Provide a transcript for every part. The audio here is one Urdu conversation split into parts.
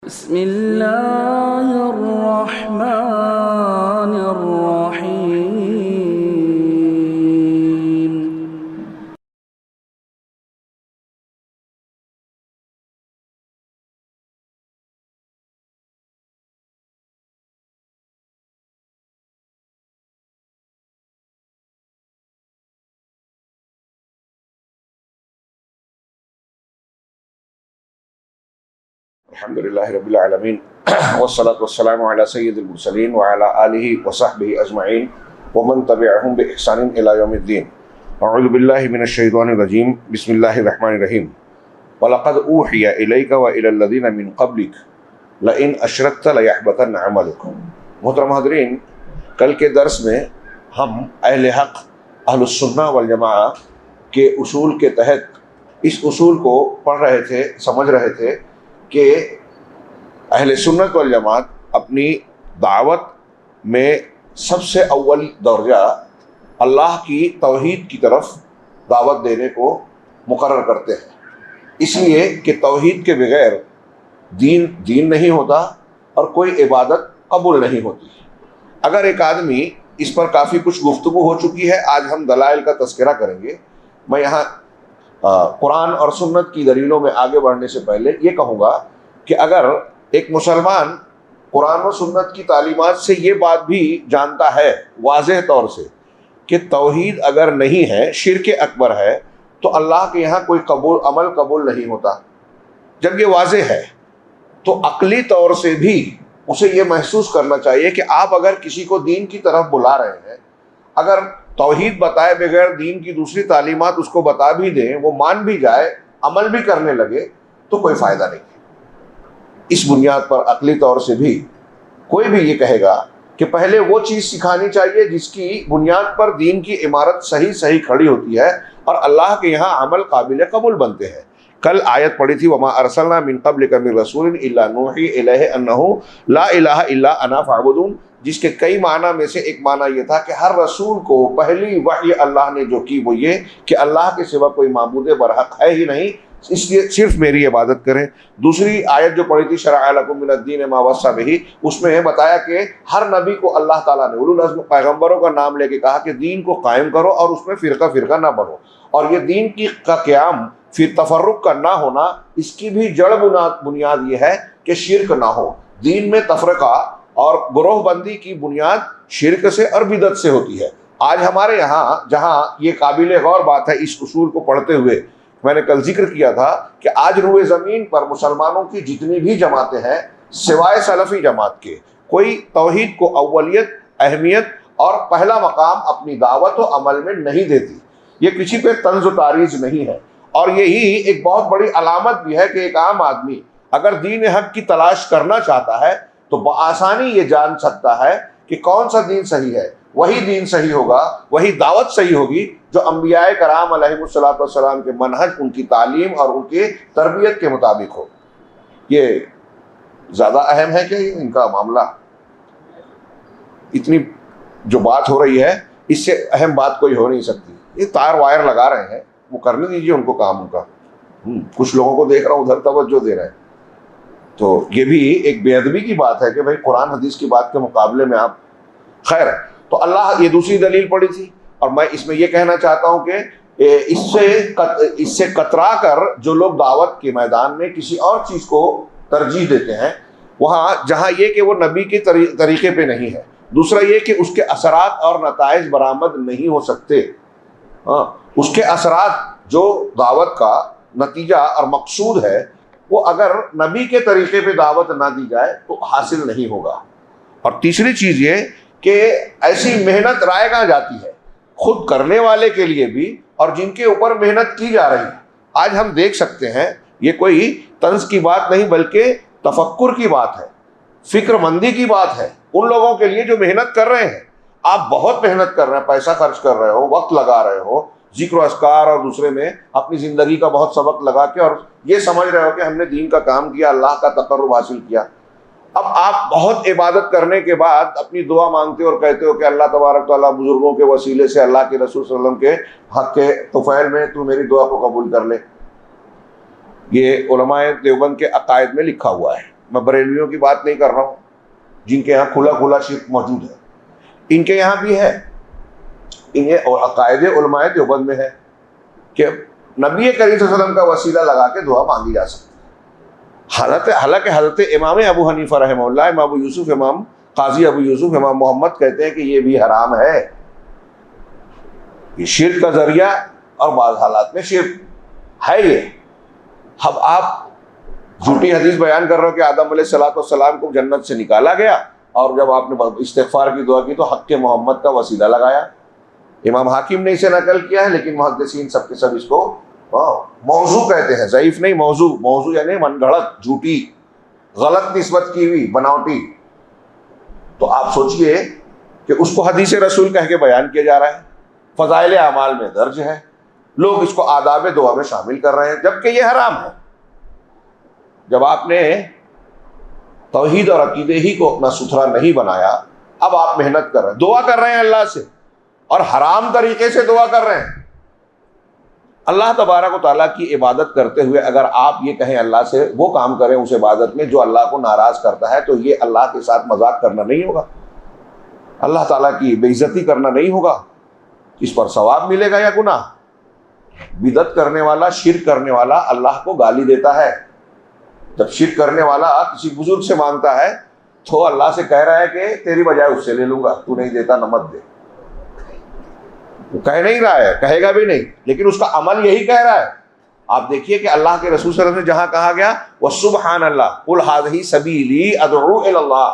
بسم اللہ الرحمن الرحیم الحمد لله رب العالمين والصلاة والسلام على سيد المرسلين وعلى آله وصحبه أجمعين ومن تبعهم بإحسان إلى يوم الدين. أعوذ بالله من الشيطان الرجيم. بسم الله الرحمن الرحيم. وَلَقَدْ أُوحِيَ إِلَيْكَ وَإِلَى الَّذِينَ مِنْ قَبْلِكَ لَإِنْ أَشْرَكْتَ لَيَحْبَطَنَّ عَمَلُكَ. محترم حاضرین، کل کے درس میں ہم اہل حق اہل السنہ والجماعہ کے اصول کے تحت اس اصول کو پڑھ رہے تھے، سمجھ رہے تھے کہ اہل سنت والجماعت اپنی دعوت میں سب سے اول درجہ اللہ کی توحید کی طرف دعوت دینے کو مقرر کرتے ہیں، اس لیے کہ توحید کے بغیر دین نہیں ہوتا اور کوئی عبادت قبول نہیں ہوتی. اگر ایک آدمی، اس پر کافی کچھ گفتگو ہو چکی ہے، آج ہم دلائل کا تذکرہ کریں گے. میں یہاں قرآن اور سنت کی دلیلوں میں آگے بڑھنے سے پہلے یہ کہوں گا کہ اگر ایک مسلمان قرآن و سنت کی تعلیمات سے یہ بات بھی جانتا ہے واضح طور سے کہ توحید اگر نہیں ہے، شرک اکبر ہے، تو اللہ کے یہاں کوئی عمل قبول نہیں ہوتا. جب یہ واضح ہے تو عقلی طور سے بھی اسے یہ محسوس کرنا چاہیے کہ آپ اگر کسی کو دین کی طرف بلا رہے ہیں، اگر توحید بتائے بغیر دین کی دوسری تعلیمات اس کو بتا بھی دیں، وہ مان بھی جائے، عمل بھی کرنے لگے، تو کوئی فائدہ نہیں. اس بنیاد پر عقلی طور سے بھی کوئی بھی یہ کہے گا کہ پہلے وہ چیز سکھانی چاہیے جس کی بنیاد پر دین کی عمارت صحیح کھڑی ہوتی ہے اور اللہ کے یہاں عمل قابل قبول بنتے ہیں. کل آیت پڑھی تھی وَمَا أَرْسَلْنَا مِن قَبْلِكَ مِن رَسُولٍ إِلَّا نُوحِي إِلَيْهِ أَنَّهُ لَا إِلَهَ إِلَّا أَنَا فَاعْبُدُونِ، جس کے کئی معنی میں سے ایک معنی یہ تھا کہ ہر رسول کو پہلی وحی اللہ نے جو کی وہ یہ کہ اللہ کے سوا کوئی معبود برحق ہے ہی نہیں، اس لیے صرف میری عبادت کریں. دوسری آیت جو پڑھی تھی شرع لکم من الدین ما وصی بہ، اس میں بتایا کہ ہر نبی کو اللہ تعالیٰ نے اولو العزم پیغمبروں کا نام لے کے کہا کہ دین کو قائم کرو اور اس میں فرقہ نہ بنو. اور یہ دین کا قیام پھر تفرق کا نہ ہونا، اس کی بھی جڑ بنیاد یہ ہے کہ شرک نہ ہو. دین میں تفرقہ اور گروہ بندی کی بنیاد شرک سے اور بدعت سے ہوتی ہے. آج ہمارے یہاں جہاں یہ قابل غور بات ہے، اس اصول کو پڑھتے ہوئے میں نے کل ذکر کیا تھا کہ آج روئے زمین پر مسلمانوں کی جتنی بھی جماعتیں ہیں سوائے سلفی جماعت کے، کوئی توحید کو اولیت، اہمیت اور پہلا مقام اپنی دعوت و عمل میں نہیں دیتی. یہ کسی پہ طنز و تاریض نہیں ہے، اور یہی ایک بہت بڑی علامت بھی ہے کہ ایک عام آدمی اگر دین حق کی تلاش کرنا چاہتا ہے تو بآسانی یہ جان سکتا ہے کہ کون سا دین صحیح ہے. وہی دین صحیح ہوگا، وہی دعوت صحیح ہوگی جو انبیاء کرام علیہ الصلوۃ والسلام کے منہج، ان کی تعلیم اور ان کی تربیت کے مطابق ہو. یہ زیادہ اہم ہے کہ ان کا معاملہ، اتنی جو بات ہو رہی ہے اس سے اہم بات کوئی ہو نہیں سکتی. یہ تار وائر لگا رہے ہیں، وہ کرنے دیجیے ان کو کام ان کا. کچھ لوگوں کو دیکھ رہا ہوں ادھر توجہ دے رہے ہیں، تو یہ بھی ایک بے ادبی کی بات ہے کہ بھائی قرآن حدیث کی بات کے مقابلے میں آپ. خیر، تو اللہ یہ دوسری دلیل پڑی تھی، اور میں اس میں یہ کہنا چاہتا ہوں کہ اس سے کترا کر جو لوگ دعوت کے میدان میں کسی اور چیز کو ترجیح دیتے ہیں، وہاں جہاں یہ کہ وہ نبی کے طریقے پہ نہیں ہے، دوسرا یہ کہ اس کے اثرات اور نتائج برآمد نہیں ہو سکتے. اس کے اثرات جو دعوت کا نتیجہ اور مقصود ہے وہ اگر نبی کے طریقے پہ دعوت نہ دی جائے تو حاصل نہیں ہوگا. اور تیسری چیز یہ کہ ایسی محنت رائے گاں جاتی ہے خود کرنے والے کے لیے بھی اور جن کے اوپر محنت کی جا رہی ہے. آج ہم دیکھ سکتے ہیں، یہ کوئی طنز کی بات نہیں بلکہ تفکر کی بات ہے، فکر مندی کی بات ہے ان لوگوں کے لیے جو محنت کر رہے ہیں. آپ بہت محنت کر رہے ہیں، پیسہ خرچ کر رہے ہو، وقت لگا رہے ہو، ذکر و اذکار اور دوسرے میں اپنی زندگی کا بہت سبق لگا کے، اور یہ سمجھ رہے ہو کہ ہم نے دین کا کام کیا، اللہ کا تقرب حاصل کیا. اب آپ بہت عبادت کرنے کے بعد اپنی دعا مانگتے ہو اور کہتے ہو کہ اللہ تبارک تعالیٰ بزرگوں کے وسیلے سے اللہ کے رسول صلی اللہ علیہ وسلم کے حق کے طفیل میں تو میری دعا کو قبول کر لے. یہ علماء دیوبند کے عقائد میں لکھا ہوا ہے. میں بریلویوں کی بات نہیں کر رہا ہوں جن کے یہاں کھلا کھلا شرک موجود ہے، ان کے یہاں بھی ہے، انہیں اور عقائد علماء دیوبند میں ہے کہ نبی کریم صلی اللہ علیہ وسلم کا وسیلہ لگا کے دعا مانگی جا سکتی ہے۔ حالانکہ حضرت امام ابو حنیفہ رحمہ اللہ، امام ابو یوسف، امام قاضی ابو یوسف، امام محمد کہتے ہیں کہ یہ بھی حرام ہے، یہ شرک کا ذریعہ اور بعض حالات میں شرک ہے یہ۔ اب آپ جھوٹی حدیث بیان کر رہے ہو کہ آدم علیہ السلام کو جنت سے نکالا گیا، اور جب آپ نے استغفار کی دعا کی تو حق محمد کا وسیلہ لگایا۔ امام حاکم نے اسے نقل کیا ہے، لیکن محدثین سب کے سب اس کو موضوع کہتے ہیں، ضعیف نہیں، موضوع یعنی من گھڑت، جھوٹی، غلط نسبت کی ہوئی، بناوٹی۔ تو آپ سوچئے کہ اس کو حدیث رسول کہہ کے بیان کیا جا رہا ہے، فضائل اعمال میں درج ہے، لوگ اس کو آداب دعا میں شامل کر رہے ہیں، جبکہ یہ حرام ہے۔ جب آپ نے توحید اور عقیدے ہی کو اپنا ستھرا نہیں بنایا، اب آپ محنت کر رہے ہیں، دعا کر رہے ہیں اللہ سے، اور حرام طریقے سے دعا کر رہے ہیں۔ اللہ تبارک و تعالیٰ کی عبادت کرتے ہوئے اگر آپ یہ کہیں اللہ سے وہ کام کریں اس عبادت میں جو اللہ کو ناراض کرتا ہے، تو یہ اللہ کے ساتھ مذاق کرنا نہیں ہوگا، اللہ تعالیٰ کی بے عزتی کرنا نہیں ہوگا، اس پر ثواب ملے گا یا گناہ؟ بدعت کرنے والا، شرک کرنے والا اللہ کو گالی دیتا ہے۔ جب شرک کرنے والا کسی بزرگ سے مانگتا ہے تو اللہ سے کہہ رہا ہے کہ تیری بجائے اس سے لے لوں گا، تو نہیں دیتا نہ مت دے۔ وہ کہہ نہیں رہا ہے، کہے گا بھی نہیں، لیکن اس کا عمل یہی کہہ رہا ہے۔ آپ دیکھیے کہ اللہ کے رسول صلی اللہ علیہ وسلم نے جہاں کہا گیا وَسُبْحَانَ اللَّهِ قُلْ هَٰذِهِ سَبِيلِي أَدْعُو إِلَى اللَّهِ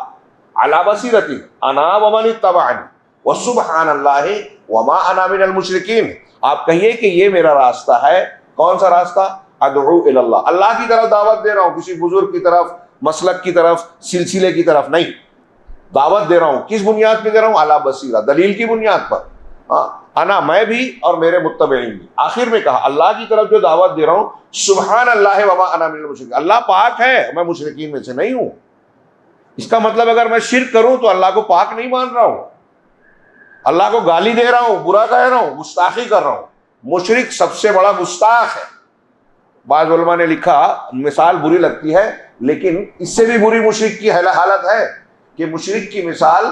عَلَىٰ بَصِيرَةٍ أَنَا وَمَنِ اتَّبَعَنِي وَسُبْحَانَ اللَّهِ وَمَا أَنَا مِنَ الْمُشْرِكِينَ۔ آپ کہیے کہ یہ میرا راستہ ہے، کون سا راستہ؟ ادعو الی اللہ، اللہ کی طرف دعوت دے رہا ہوں، کسی بزرگ کی طرف، مسلک کی طرف، سلسلے کی طرف نہیں، دعوت دے رہا ہوں۔ کس بنیاد پہ دے رہا ہوں؟ علی بصیرہ، دلیل کی بنیاد پر۔ انا، میں بھی اور میرے متبعین بھی۔ آخر میں کہا اللہ کی طرف جو دعوت دے رہا ہوں، سبحان اللہ وما انا من المشرکین، اللہ پاک ہے، میں مشرکین میں سے نہیں ہوں۔ اس کا مطلب اگر میں شرک کروں تو اللہ کو پاک نہیں مان رہا ہوں، اللہ کو گالی دے رہا ہوں، برا کہہ رہا ہوں، گستاخی کر رہا ہوں۔ مشرک سب سے بڑا گستاخ ہے۔ بعض علماء نے لکھا، مثال بری لگتی ہے لیکن اس سے بھی بری مشرک کی حالت ہے کہ مشرک کی مثال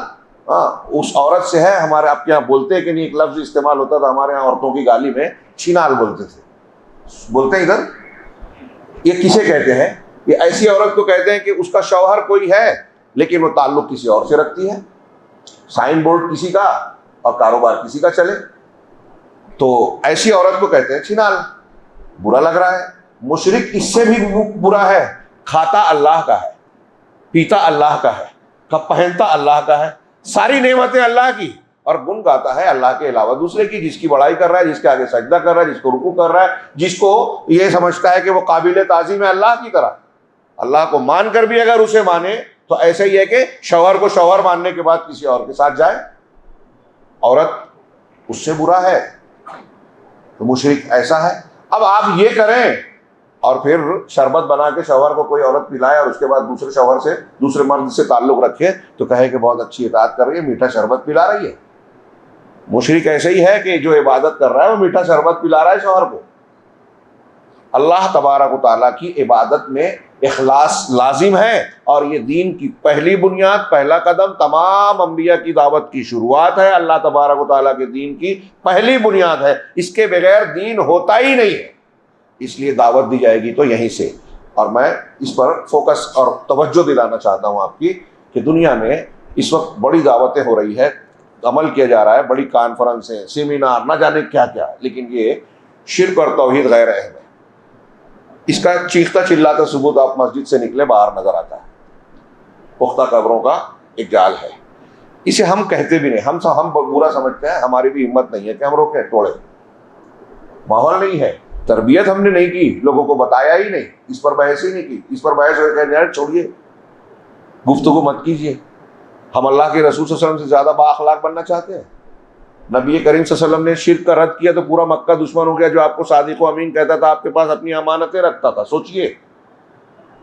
اس عورت سے ہے۔ ہمارے آپ کے یہاں بولتے ہیں کہ نہیں، ایک لفظ استعمال ہوتا تھا ہمارے یہاں عورتوں کی گالی میں، چھینال بولتے تھے، بولتے ہیں ادھر۔ یہ کسے کہتے ہیں؟ یہ ایسی عورت کو کہتے ہیں کہ اس کا شوہر کوئی ہے لیکن وہ تعلق کسی اور سے رکھتی ہے، سائن بورڈ کسی کا اور کاروبار کسی کا چلے، تو ایسی عورت کو کہتے ہیں چھینال۔ برا لگ رہا ہے۔ مشرک اس سے بھی برا ہے، کھاتا اللہ کا ہے، پیتا اللہ کا ہے، پہنتا اللہ کا ہے، ساری نعمتیں اللہ کی، اور گن گاتا ہے اللہ کے علاوہ دوسرے کی، جس کی بڑائی کر رہا ہے، جس کے آگے سجدہ کر رہا ہے، جس کو رکوع کر رہا ہے، جس کو یہ سمجھتا ہے کہ وہ قابل تعظیم ہے اللہ کی طرح۔ اللہ کو مان کر بھی اگر اسے مانے تو ایسا ہی ہے کہ شوہر کو شوہر ماننے کے بعد کسی اور کے ساتھ جائے، عورت اس سے برا ہے۔ تو مشرک ایسا ہے۔ اب آپ یہ کریں اور پھر شربت بنا کے شوہر کو کوئی عورت پلائے اور اس کے بعد دوسرے شوہر سے، دوسرے مرد سے تعلق رکھے تو کہے کہ بہت اچھی اطاعت کر رہی ہے، میٹھا شربت پلا رہی ہے۔ مشرک ایسے ہی ہے کہ جو عبادت کر رہا ہے وہ میٹھا شربت پلا رہا ہے شوہر کو۔ اللہ تبارک و تعالیٰ کی عبادت میں اخلاص لازم ہے، اور یہ دین کی پہلی بنیاد، پہلا قدم تمام انبیاء کی دعوت کی شروعات ہے، اللہ تبارک و تعالیٰ کے دین کی پہلی بنیاد ہے۔ اس کے بغیر دین ہوتا ہی نہیں ہے، اس لیے دعوت دی جائے گی تو یہیں سے۔ اور میں اس پر فوکس اور توجہ دلانا چاہتا ہوں آپ کی کہ دنیا میں اس وقت بڑی دعوتیں ہو رہی ہے، عمل کیا جا رہا ہے، بڑی کانفرنسیں، سیمینار، نہ جانے کیا کیا، لیکن یہ شرک اور توحید غیر اہم ہے۔ اس کا چیختا چلاتا ثبوت آپ مسجد سے نکلے باہر نظر آتا ہے، پختہ قبروں کا ایک جال ہے۔ اسے ہم کہتے بھی نہیں، ہم برا سمجھتے ہیں، ہماری بھی ہمت نہیں ہے کہ ہم روکیں توڑے، ماحول نہیں ہے، تربیت ہم نے نہیں کی، لوگوں کو بتایا ہی نہیں، اس پر بحث ہی نہیں کی۔ اس پر بحث ہو کہ یار چھوڑیے، گفتگو مت کیجیے۔ ہم اللہ کے رسول صلی اللہ علیہ وسلم سے زیادہ با اخلاق بننا چاہتے ہیں؟ نبی کریم صلی اللہ علیہ وسلم نے شرک کا رد کیا تو پورا مکہ دشمن ہو گیا، جو آپ کو صادق و امین کہتا تھا، آپ کے پاس اپنی امانتیں رکھتا تھا۔ سوچئے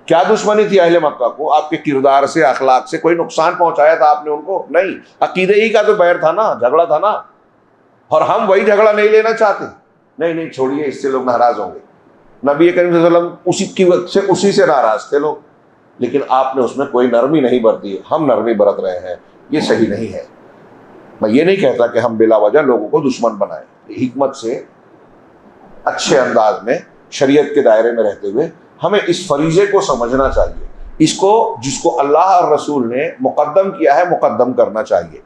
کیا دشمنی تھی اہل مکہ کو؟ آپ کے کردار سے، اخلاق سے کوئی نقصان پہنچایا تھا آپ نے ان کو؟ نہیں، عقیدے ہی کا تو بیر تھا نا، جھگڑا تھا نا، اور ہم وہی جھگڑا نہیں لینا چاہتے۔ نہیں چھوڑیے، اس سے لوگ ناراض ہوں گے۔ نبی کریم صلی اللہ علیہ وسلم اسی سے ناراض تھے لوگ، لیکن آپ نے اس میں کوئی نرمی نہیں برتی، ہم نرمی برت رہے ہیں، یہ صحیح نہیں ہے۔ میں یہ نہیں کہتا کہ ہم بلا وجہ لوگوں کو دشمن بنائیں، حکمت سے اچھے انداز میں شریعت کے دائرے میں رہتے ہوئے ہمیں اس فریضے کو سمجھنا چاہیے، اس کو جس کو اللہ اور رسول نے مقدم کیا ہے مقدم کرنا چاہیے۔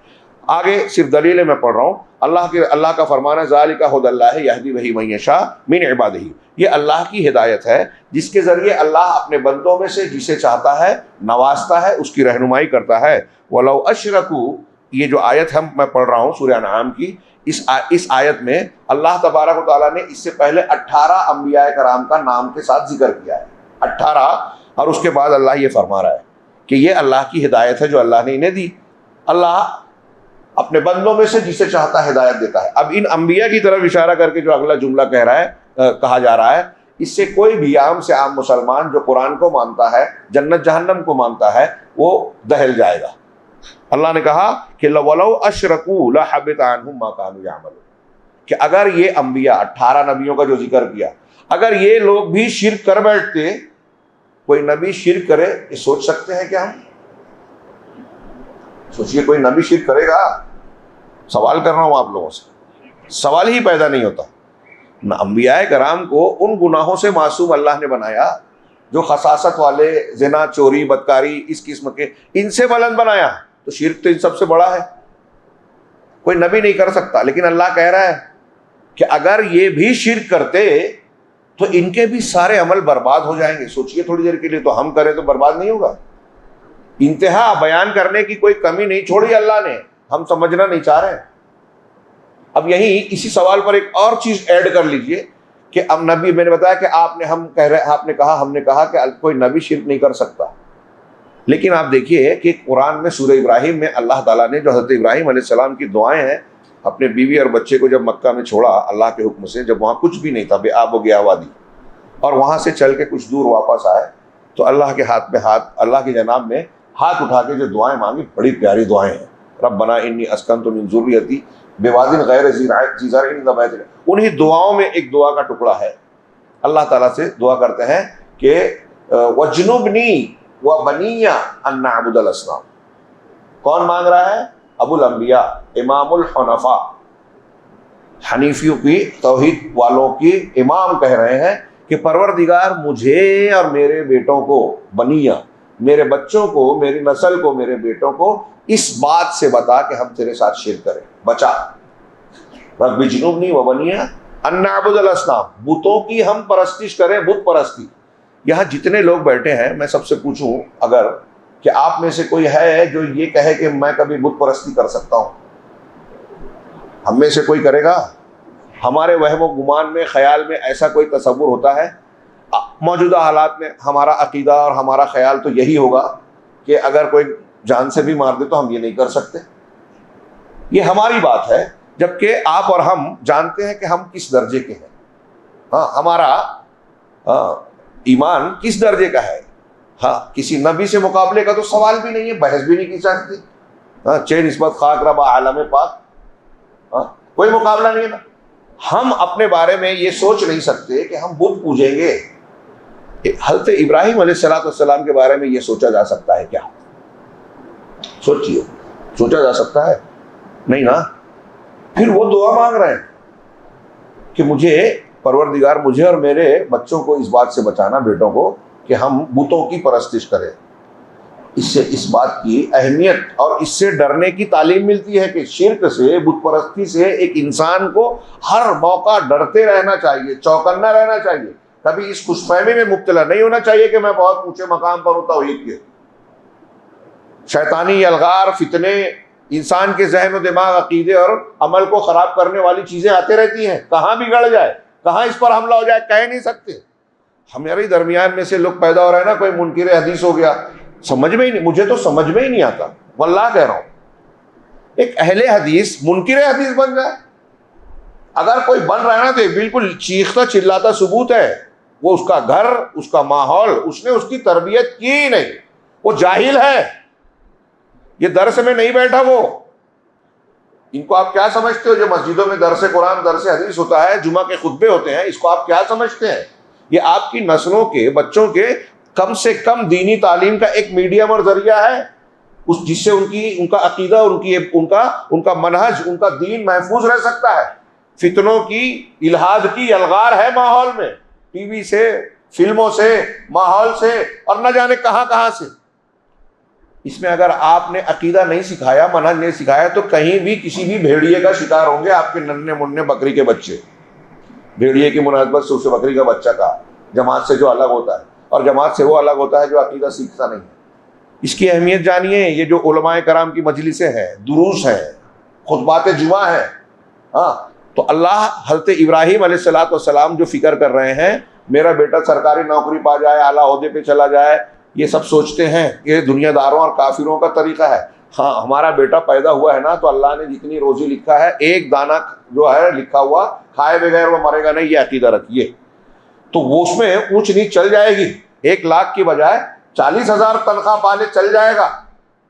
آگے صرف دلیلیں میں پڑھ رہا ہوں۔ اللہ کا فرمان ہے ذالک ھدی اللہ یہدی بہ من یشاء من عبادہ، یہ اللہ کی ہدایت ہے جس کے ذریعے اللہ اپنے بندوں میں سے جسے چاہتا ہے نوازتا ہے، اس کی رہنمائی کرتا ہے۔ ولو اشرکوا، یہ جو آیت میں پڑھ رہا ہوں سورہ انعام کی، اس آیت میں اللہ تبارک و تعالیٰ نے اس سے پہلے 18 انبیاء کرام کا نام کے ساتھ ذکر کیا ہے، 18، اور اس کے بعد اللہ یہ فرما رہا ہے کہ یہ اللہ کی ہدایت ہے جو اللہ نے انہیں دی۔ اللہ اپنے بندوں میں سے جسے چاہتا ہے ہدایت دیتا ہے۔ اب ان انبیاء کی طرف اشارہ کر کے جو اگلا جملہ کہا جا رہا ہے، اس سے کوئی بھی عام سے عام مسلمان جو قرآن کو مانتا ہے، جنت جہنم کو مانتا ہے، وہ دہل جائے گا۔ اللہ نے کہا کہ وَلَوْ أَشْرَكُوا لَحَبِطَ عَنْهُمْ مَا كَانُوا يَعْمَلُونَ، کہ اگر یہ انبیاء 18 نبیوں کا جو ذکر کیا، اگر یہ لوگ بھی شرک کر بیٹھتے، کوئی نبی شرک کرے، یہ سوچ سکتے ہیں کہ ہم سوچئے کوئی نبی شرک کرے گا؟ سوال کر رہا ہوں آپ لوگوں سے، سوال ہی پیدا نہیں ہوتا۔ انبیاء کرام کو ان گناہوں سے معصوم اللہ نے بنایا جو خساست والے، زنا، چوری، بدکاری، اس قسم کے، ان سے بلند بنایا، تو شرک تو ان سب سے بڑا ہے، کوئی نبی نہیں کر سکتا۔ لیکن اللہ کہہ رہا ہے کہ اگر یہ بھی شرک کرتے تو ان کے بھی سارے عمل برباد ہو جائیں گے۔ سوچئے تھوڑی دیر کے لیے، تو ہم کریں تو برباد نہیں ہوگا؟ انتہا بیان کرنے کی کوئی کمی نہیں چھوڑی اللہ نے، ہم سمجھنا نہیں چاہ رہے۔ اب یہی اسی سوال پر ایک اور چیز ایڈ کر لیجئے کہ اب نبی، میں نے بتایا کہ ہم نے کہا کہ کوئی نبی شرک نہیں کر سکتا، لیکن آپ دیکھیے کہ قرآن میں سورہ ابراہیم میں اللہ تعالیٰ نے جو حضرت ابراہیم علیہ السلام کی دعائیں ہیں، اپنے بیوی اور بچے کو جب مکہ میں چھوڑا اللہ کے حکم سے، جب وہاں کچھ بھی نہیں تھا، بے آب و گیا وادی، اور وہاں سے چل کے کچھ دور واپس آئے، تو اللہ کے ہاتھ میں اللہ کی جناب میں ہاتھ اٹھا کے جو دعائیں مانگی، بڑی پیاری دعائیں ہیں۔ ربنا انی اسکنت من ذریتی بواد غیر ذی زرع عند بیتک، انہی دعاؤں میں ایک دعا کا ٹکڑا ہے۔ اللہ تعالیٰ سے دعا کرتے ہیں کہ وجنبنی وبنی ان نعبد الاصنام۔ کون مانگ رہا ہے؟ ابو الانبیاء، امام الحنفاء، حنیفیوں کی، توحید والوں کی امام کہہ رہے ہیں کہ پروردگار مجھے اور میرے بیٹوں کو، بنیہ، میرے بچوں کو، میری نسل کو، میرے بیٹوں کو اس بات سے بتا کہ ہم تیرے ساتھ شرک کریں، بچا۔ رب جنوبنی و بنیہ ان نعبد الاصنام، بتوں کی ہم پرستش کریں، بت پرستی۔ یہاں جتنے لوگ بیٹھے ہیں، میں سب سے پوچھوں اگر کہ آپ میں سے کوئی ہے جو یہ کہے کہ میں کبھی بت پرستی کر سکتا ہوں؟ ہم میں سے کوئی کرے گا؟ ہمارے وہم و گمان میں، خیال میں ایسا کوئی تصور ہوتا ہے؟ موجودہ حالات میں ہمارا عقیدہ اور ہمارا خیال تو یہی ہوگا کہ اگر کوئی جان سے بھی مار دے تو ہم یہ نہیں کر سکتے۔ یہ ہماری بات ہے، جبکہ آپ اور ہم جانتے ہیں کہ ہم کس درجے کے ہیں۔ ہاں، ہمارا ایمان کس درجے کا ہے۔ ہاں، کسی نبی سے مقابلے کا تو سوال بھی نہیں ہے، بحث بھی نہیں کی سکتی۔ ہاں، چھ نسبت خاک ربا عالم پاک، ہاں، کوئی مقابلہ نہیں ہے نا۔ ہم اپنے بارے میں یہ سوچ نہیں سکتے کہ ہم بت پوجیں گے۔ حضرت ابراہیم علیہ السلام کے بارے میں یہ سوچا جا سکتا ہے کیا؟ سوچیے، سوچا جا سکتا ہے؟ نہیں نا۔ پھر وہ دعا مانگ رہے ہیں کہ مجھے پروردگار، مجھے اور میرے بچوں کو اس بات سے بچانا، بیٹوں کو، کہ ہم بتوں کی پرستش کریں۔ اس سے اس بات کی اہمیت اور اس سے ڈرنے کی تعلیم ملتی ہے کہ شرک سے، بت پرستی سے ایک انسان کو ہر موقع ڈرتے رہنا چاہیے، چوکنا رہنا چاہیے۔ کبھی اس خوش فہمی میں مبتلا نہیں ہونا چاہیے کہ میں بہت اونچے مقام پر ہوں توحید کے۔ شیطانی الغار، فتنے، انسان کے ذہن و دماغ، عقیدے اور عمل کو خراب کرنے والی چیزیں آتے رہتی ہیں، کہاں بگڑ جائے، کہاں اس پر حملہ ہو جائے، کہہ نہیں سکتے۔ ہمارے درمیان میں سے لوگ پیدا ہو رہے ہیں نا، کوئی منکر حدیث ہو گیا، سمجھ میں ہی نہیں، مجھے تو سمجھ میں ہی نہیں آتا، واللہ کہہ رہا ہوں۔ ایک اہل حدیث منکر حدیث بن جائے، اگر کوئی بن رہا ہے نا تو بالکل چیختا چلاتا ثبوت ہے، وہ اس کا گھر، اس کا ماحول، اس نے اس کی تربیت کی ہی نہیں، وہ جاہل ہے، یہ درس میں نہیں بیٹھا وہ۔ ان کو آپ کیا سمجھتے ہو جو مسجدوں میں درس قرآن، درس حدیث ہوتا ہے، جمعہ کے خطبے ہوتے ہیں، اس کو آپ کیا سمجھتے ہیں؟ یہ آپ کی نسلوں کے، بچوں کے کم سے کم دینی تعلیم کا ایک میڈیم اور ذریعہ ہے جس سے ان کا عقیدہ، ان کا منہج، ان کا دین محفوظ رہ سکتا ہے۔ فتنوں کی، الحاد کی الغار ہے ماحول میں، ٹی وی سے، فلموں سے، ماحول سے، اور نہ جانے کہاں کہاں سے۔ اس میں اگر آپ نے عقیدہ نہیں سکھایا، منہج نہیں سکھایا، تو کہیں بھی کسی بھی بھیڑیے کا شکار ہوں گے آپ کے ننھے منھے بکری کے بچے۔ بھیڑیے کی مناسبت سے اسے بکری کا بچہ کہا، جماعت سے جو الگ ہوتا ہے، اور جماعت سے وہ الگ ہوتا ہے جو عقیدہ سیکھتا نہیں ہے۔ اس کی اہمیت جانیے۔ یہ جو علماء کرام کی مجلسیں ہیں، دروس ہیں، خطبات جمعہ ہیں، ہاں، تو اللہ حضرت ابراہیم علیہ السلام جو فکر کر رہے ہیں، میرا بیٹا سرکاری نوکری پا جائے، اعلیٰ عہدے پہ چلا جائے، یہ سب سوچتے ہیں، یہ دنیا داروں اور کافروں کا طریقہ ہے۔ ہاں، ہمارا بیٹا پیدا ہوا ہے نا، تو اللہ نے جتنی روزی لکھا ہے، ایک دانہ جو ہے لکھا ہوا کھائے بغیر وہ مرے گا نہیں، یہ عقیدہ رکھیے۔ تو وہ اس میں اونچ نیچ چل جائے گی، 1 لاکھ کی بجائے 40,000 تنخواہ پالے چل جائے گا،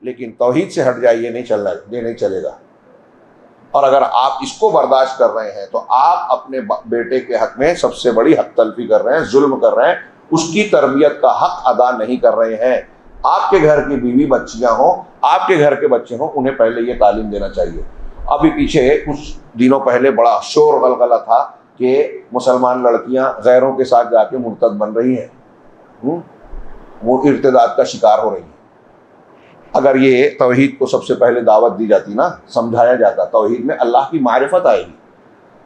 لیکن توحید سے ہٹ جائیے، نہیں چلے گا۔ اور اگر آپ اس کو برداشت کر رہے ہیں تو آپ اپنے بیٹے کے حق میں سب سے بڑی حق تلفی کر رہے ہیں، ظلم کر رہے ہیں، اس کی تربیت کا حق ادا نہیں کر رہے ہیں۔ آپ کے گھر کی بیوی بچیاں ہوں، آپ کے گھر کے بچے ہوں، انہیں پہلے یہ تعلیم دینا چاہیے۔ ابھی پیچھے کچھ دنوں پہلے بڑا شور غلغلہ تھا کہ مسلمان لڑکیاں غیروں کے ساتھ جا کے مرتد بن رہی ہیں، وہ ارتداد کا شکار ہو رہی ہیں۔ اگر یہ توحید کو سب سے پہلے دعوت دی جاتی نا، سمجھایا جاتا، توحید میں اللہ کی معرفت آئے گی۔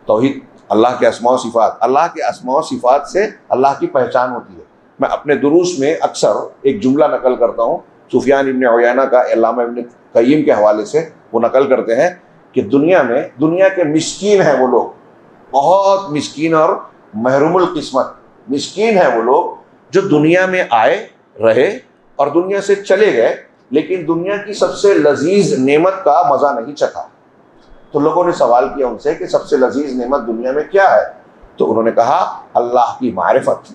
توحید اللہ کے اسماء و صفات، اللہ کے اسماء و صفات سے اللہ کی پہچان ہوتی ہے۔ میں اپنے دروس میں اکثر ایک جملہ نقل کرتا ہوں، سفیان ابن عیینہ کا، علامہ ابن قیم کے حوالے سے وہ نقل کرتے ہیں کہ دنیا کے مسکین ہیں وہ لوگ، بہت مسکین اور محروم القسمت مسکین ہیں وہ لوگ جو دنیا میں آئے، رہے اور دنیا سے چلے گئے، لیکن دنیا کی سب سے لذیذ نعمت کا مزہ نہیں چکھا۔ تو لوگوں نے سوال کیا ان سے کہ سب سے لذیذ نعمت دنیا میں کیا ہے؟ تو انہوں نے کہا اللہ کی معرفت،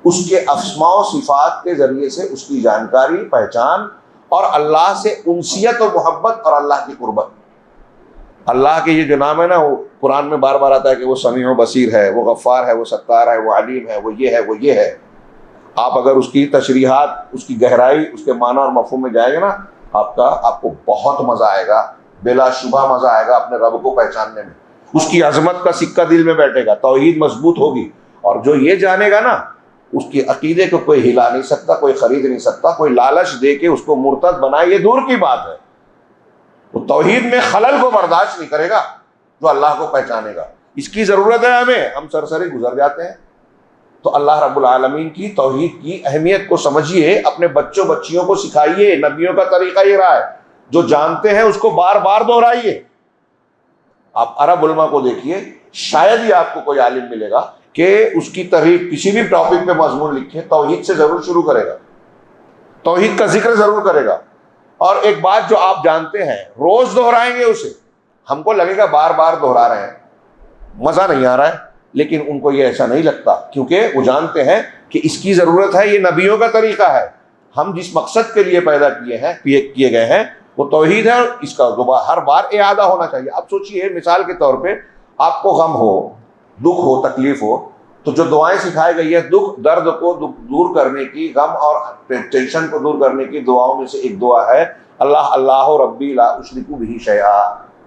اس کے اسماء و صفات کے ذریعے سے اس کی جانکاری، پہچان، اور اللہ سے انسیت و محبت اور اللہ کی قربت۔ اللہ کے یہ جو نام ہے نا، وہ قرآن میں بار بار آتا ہے کہ وہ سمیع و بصیر ہے، وہ غفار ہے، وہ ستار ہے، وہ علیم ہے، وہ یہ ہے، وہ یہ ہے۔ آپ اگر اس کی تشریحات، اس کی گہرائی، اس کے معنی اور مفہوم میں جائیں گے نا، آپ کو بہت مزہ آئے گا، بلا شبہ مزہ آئے گا اپنے رب کو پہچاننے میں۔ اس کی عظمت کا سکہ دل میں بیٹھے گا، توحید مضبوط ہوگی، اور جو یہ جانے گا نا، اس کے عقیدے کو کوئی ہلا نہیں سکتا، کوئی خرید نہیں سکتا، کوئی لالچ دے کے اس کو مرتد بنائے، یہ دور کی بات ہے۔ وہ توحید میں خلل کو برداشت نہیں کرے گا جو اللہ کو پہچانے گا۔ اس کی ضرورت ہے ہمیں، ہم سرسری گزر جاتے ہیں۔ تو اللہ رب العالمین کی توحید کی اہمیت کو سمجھیے، اپنے بچوں بچیوں کو سکھائیے۔ نبیوں کا طریقہ یہ رہا ہے، جو جانتے ہیں اس کو بار بار دہرائیے۔ آپ عرب علماء کو دیکھیے، شاید ہی آپ کو کوئی عالم ملے گا کہ اس کی تحریر کسی بھی ٹاپک پہ مضمون لکھے، توحید سے ضرور شروع کرے گا، توحید کا ذکر ضرور کرے گا، اور ایک بات جو آپ جانتے ہیں روز دہرائیں گے اسے۔ ہم کو لگے گا بار بار دہرا رہے ہیں، مزہ نہیں آ رہا ہے، لیکن ان کو یہ ایسا نہیں لگتا، کیونکہ وہ جانتے ہیں کہ اس کی ضرورت ہے، یہ نبیوں کا طریقہ ہے۔ ہم جس مقصد کے لیے پیدا کیے گئے ہیں وہ توحید ہے، اور اس کا ہر بار اعادہ ہونا چاہیے۔ اب سوچئے، مثال کے طور پہ آپ کو غم ہو، دکھ ہو، تکلیف ہو، تو جو دعائیں سکھائی گئی ہے دکھ درد کو دور کرنے کی، غم اور ٹینشن کو دور کرنے کی دعاؤں میں سے ایک دعا ہے اللہ اللہ ربی لا اشرک بہ شیئا۔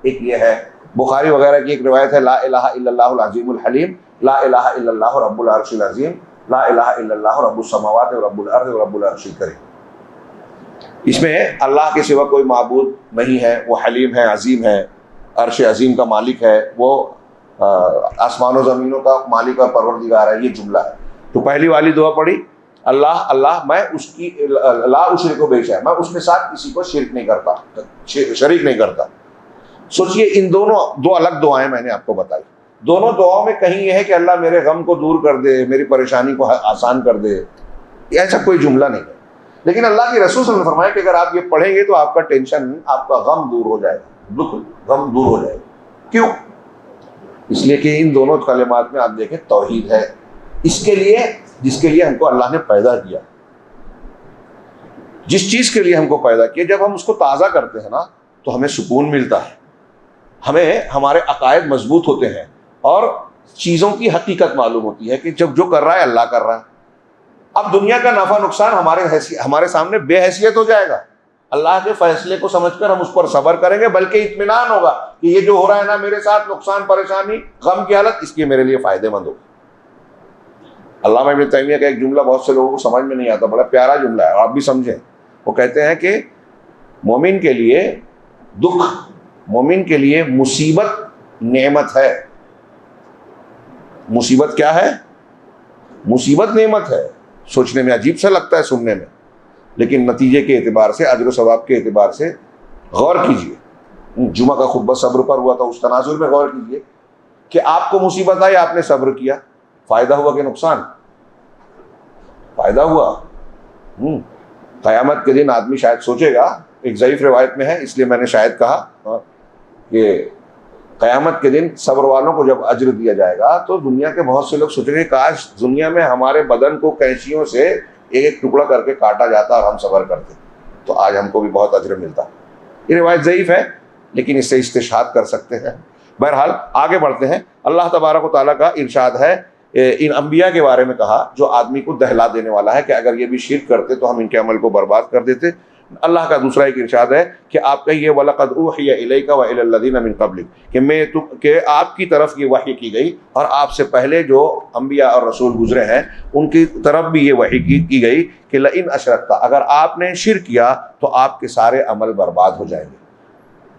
ایک یہ ہے، بخاری وغیرہ کی ایک روایت ہے لا الہ الا اللہ العظیم الحلیم، لا الہ الا اللہ رب العرش العظیم، لا الہ الا اللہ رب السماوات و رب الارض و رب العرش الکریم۔ اس میں اللہ کے سوا کوئی معبود نہیں ہے، وہ حلیم ہے، عظیم ہے، عرش عظیم کا مالک ہے، وہ آسمان و زمینوں کا مالک اور پروردگار ہے۔ یہ جملہ ہے۔ تو پہلی والی دعا پڑھی، اللہ اللہ میں اس کی لا اشرک بہ شیئا، میں اس کے ساتھ کسی کو شرک نہیں کرتا، شریک نہیں کرتا۔ سوچئے، ان دونوں دو الگ دعائیں میں نے آپ کو بتائی، دونوں دعاؤں میں کہیں یہ ہے کہ اللہ میرے غم کو دور کر دے، میری پریشانی کو آسان کر دے، ایسا کوئی جملہ نہیں ہے۔ لیکن اللہ کے رسول صلی اللہ علیہ وسلم نے فرمایا کہ اگر آپ یہ پڑھیں گے تو آپ کا ٹینشن، آپ کا غم دور ہو جائے گا، دکھ غم دور ہو جائے گا۔ کیوں؟ اس لیے کہ ان دونوں کلمات میں آپ دیکھیں توحید ہے، اس کے لیے جس کے لیے ہم کو اللہ نے پیدا کیا، جس چیز کے لیے ہم کو پیدا کیا، جب ہم اس کو تازہ کرتے ہیں نا تو ہمیں سکون ملتا ہے، ہمیں ہمارے عقائد مضبوط ہوتے ہیں، اور چیزوں کی حقیقت معلوم ہوتی ہے کہ جب جو کر رہا ہے اللہ کر رہا ہے۔ اب دنیا کا نفع نقصان ہمارے سامنے بے حیثیت ہو جائے گا، اللہ کے فیصلے کو سمجھ کر ہم اس پر صبر کریں گے، بلکہ اطمینان ہوگا کہ یہ جو ہو رہا ہے نا میرے ساتھ، نقصان، پریشانی، غم کی حالت، اس کی میرے لیے فائدے مند ہوگا۔ علامہ ابن تیمیہ کا ایک جملہ بہت سے لوگوں کو سمجھ میں نہیں آتا، بڑا پیارا جملہ ہے، آپ بھی سمجھیں۔ وہ کہتے ہیں کہ مومن کے لیے دکھ، مومن کے لیے مصیبت نعمت ہے۔ مصیبت کیا ہے؟ مصیبت نعمت ہے۔ سوچنے میں عجیب سا لگتا ہے، سننے میں، لیکن نتیجے کے اعتبار سے، اجر و ثواب کے اعتبار سے غور کیجئے۔ جمعہ کا خطبہ صبر پر ہوا تھا، اس تناظر میں غور کیجئے کہ آپ کو مصیبت آئی، آپ نے صبر کیا، فائدہ ہوا کہ نقصان؟ فائدہ ہوا۔ قیامت کے دن آدمی شاید سوچے گا، ایک ضعیف روایت میں ہے اس لیے میں نے شاید کہا کہ قیامت کے دن صبر والوں کو جب اجر دیا جائے گا تو دنیا کے بہت سے لوگ سوچیں گے کاش دنیا میں ہمارے بدن کو کینچیوں سے ایک ایک ٹکڑا کر کے کاٹا جاتا اور ہم صبر کرتے تو آج ہم کو بھی بہت اجر ملتا۔ یہ روایت ضعیف ہے لیکن اس سے استشہاد کر سکتے ہیں۔ بہرحال آگے بڑھتے ہیں۔ اللہ تبارک و تعالیٰ کا ارشاد ہے ان انبیاء کے بارے میں کہا جو آدمی کو دہلا دینے والا ہے کہ اگر یہ بھی شرک کرتے تو ہم ان کے عمل کو برباد کر دیتے۔ اللہ کا دوسرا ایک ارشاد ہے کہ آپ کہیے وَلَقَدْ أُوحِيَ إِلَيْكَ وَإِلَى الَّذِينَ مِن قَبْلِكَ کہ آپ کی طرف یہ وحی کی گئی اور آپ سے پہلے جو انبیاء اور رسول گزرے ہیں ان کی طرف بھی یہ وحی کی گئی کہ لَإِنْ أَشْرَكْتَ اگر آپ نے شرک کیا تو آپ کے سارے عمل برباد ہو جائیں گے۔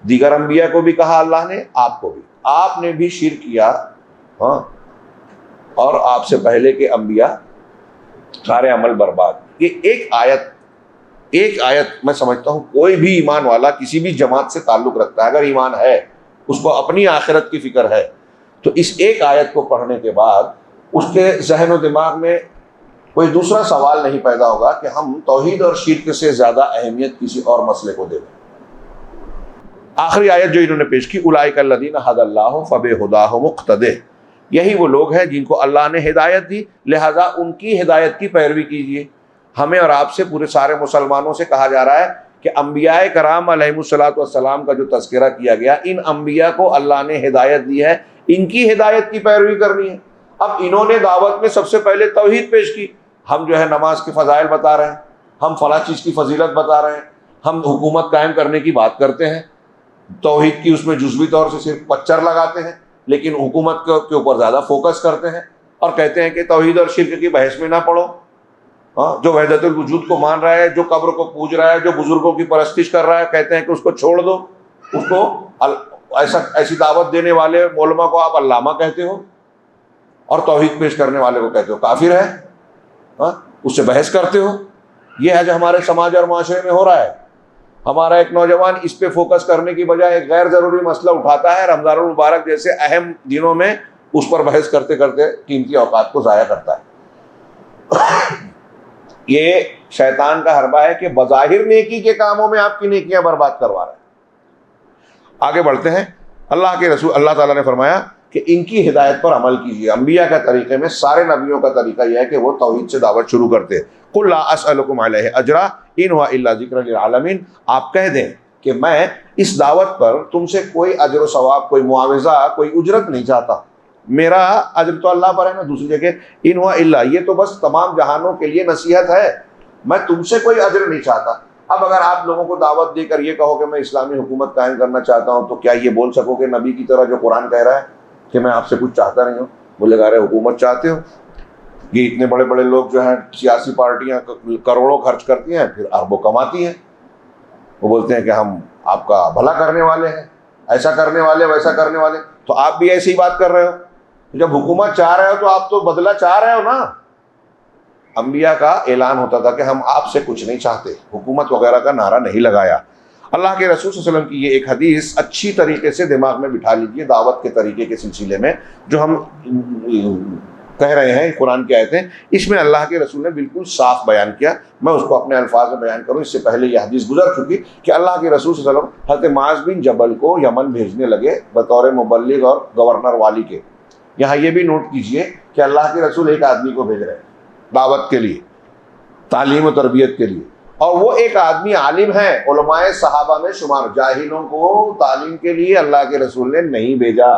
دیگر انبیاء کو بھی کہا اللہ نے، آپ کو بھی، آپ نے بھی شرک کیا ہاں اور آپ سے پہلے کے انبیاء سارے عمل برباد۔ یہ ایک آیت میں سمجھتا ہوں کوئی بھی ایمان والا کسی بھی جماعت سے تعلق رکھتا ہے، اگر ایمان ہے، اس کو اپنی آخرت کی فکر ہے، تو اس ایک آیت کو پڑھنے کے بعد اس کے ذہن و دماغ میں کوئی دوسرا سوال نہیں پیدا ہوگا کہ ہم توحید اور شرک سے زیادہ اہمیت کسی اور مسئلے کو دیں۔ آخری آیت جو انہوں نے پیش کی اولئک الذین ھدی اللہ فبہداہ مقتدہ، یہی وہ لوگ ہیں جن کو اللہ نے ہدایت دی، لہذا ان کی ہدایت کی پیروی کیجیے۔ ہمیں اور آپ سے پورے سارے مسلمانوں سے کہا جا رہا ہے کہ انبیاء کرام علیہم الصلوۃ والسلام کا جو تذکرہ کیا گیا، ان انبیاء کو اللہ نے ہدایت دی ہے، ان کی ہدایت کی پیروی کرنی ہے۔ اب انہوں نے دعوت میں سب سے پہلے توحید پیش کی، ہم جو ہے نماز کے فضائل بتا رہے ہیں، ہم فلاں چیز کی فضیلت بتا رہے ہیں، ہم حکومت قائم کرنے کی بات کرتے ہیں، توحید کی اس میں جزوی طور سے صرف پچر لگاتے ہیں لیکن حکومت کے اوپر زیادہ فوکس کرتے ہیں اور کہتے ہیں کہ توحید اور شرک کی بحث میں نہ پڑو۔ جو وحدت الوجود کو مان رہا ہے، جو قبر کو پوج رہا ہے، جو بزرگوں کی پرستش کر رہا ہے، کہتے ہیں کہ اس کو چھوڑ دو، اس کو ایسی دعوت دینے والے علماء کو آپ علامہ کہتے ہو اور توحید پیش کرنے والے کو کہتے ہو کافر ہے، اس سے بحث کرتے ہو۔ یہ ہے جو ہمارے سماج اور معاشرے میں ہو رہا ہے۔ ہمارا ایک نوجوان اس پہ فوکس کرنے کی بجائے ایک غیر ضروری مسئلہ اٹھاتا ہے، رمضان المبارک جیسے اہم دنوں میں اس پر بحث کرتے کرتے قیمتی اوقات کو ضائع کرتا ہے۔ یہ شیطان کا حربہ ہے کہ بظاہر نیکی کے کاموں میں آپ کی نیکیاں برباد کروا رہا ہے۔ آگے بڑھتے ہیں۔ اللہ کے رسول اللہ تعالیٰ نے فرمایا کہ ان کی ہدایت پر عمل کیجیے۔ انبیاء کا طریقے میں سارے نبیوں کا طریقہ یہ ہے کہ وہ توحید سے دعوت شروع کرتے۔ قل لا اسألکم علیہ اجرا ان ہوا الا ذکر للعالمین، آپ کہہ دیں کہ میں اس دعوت پر تم سے کوئی اجر و ثواب، کوئی معاوضہ، کوئی اجرت نہیں چاہتا، میرا اجر تو اللہ پر ہے نا۔ دوسری جگہ ان ہوا الا، یہ تو بس تمام جہانوں کے لیے نصیحت ہے، میں تم سے کوئی اجر نہیں چاہتا۔ اب اگر آپ لوگوں کو دعوت دے کر یہ کہو کہ میں اسلامی حکومت قائم کرنا چاہتا ہوں تو کیا یہ بول سکو کہ نبی کی طرح جو قرآن کہہ رہا ہے کہ میں آپ سے کچھ چاہتا نہیں ہوں؟ بولے گا ارے حکومت چاہتے ہو؟ یہ اتنے بڑے بڑے لوگ جو ہیں سیاسی پارٹیاں کروڑوں خرچ کرتی ہیں پھر اربوں کماتی ہیں، وہ بولتے ہیں کہ ہم آپ کا بھلا کرنے والے ہیں، ایسا کرنے والے ویسا کرنے والے، تو آپ بھی ایسی ہی بات کر رہے ہو۔ جب حکومت چاہ رہے ہو تو آپ تو بدلہ چاہ رہے ہو نا۔ انبیاء کا اعلان ہوتا تھا کہ ہم آپ سے کچھ نہیں چاہتے، حکومت وغیرہ کا نعرہ نہیں لگایا۔ اللہ کے رسول صلی اللہ علیہ وسلم کی یہ ایک حدیث اچھی طریقے سے دماغ میں بٹھا لیجیے دعوت کے طریقے کے سلسلے میں، جو ہم کہہ رہے ہیں قرآن کی آیتیں، اس میں اللہ کے رسول نے بالکل صاف بیان کیا۔ میں اس کو اپنے الفاظ میں بیان کروں، اس سے پہلے یہ حدیث گزر چکی کہ اللہ کے رسول صلی اللہ علیہ وسلم حضرت معاذ بن جبل کو یمن بھیجنے لگے بطور مبلغ اور گورنر والی کے۔ یہاں یہ بھی نوٹ کیجئے کہ اللہ کے رسول ایک آدمی کو بھیج رہے ہیں دعوت کے لیے، تعلیم و تربیت کے لیے، اور وہ ایک آدمی عالم ہے، علماء صحابہ میں شمار۔ جاہلوں کو تعلیم کے لیے اللہ کے رسول نے نہیں بھیجا۔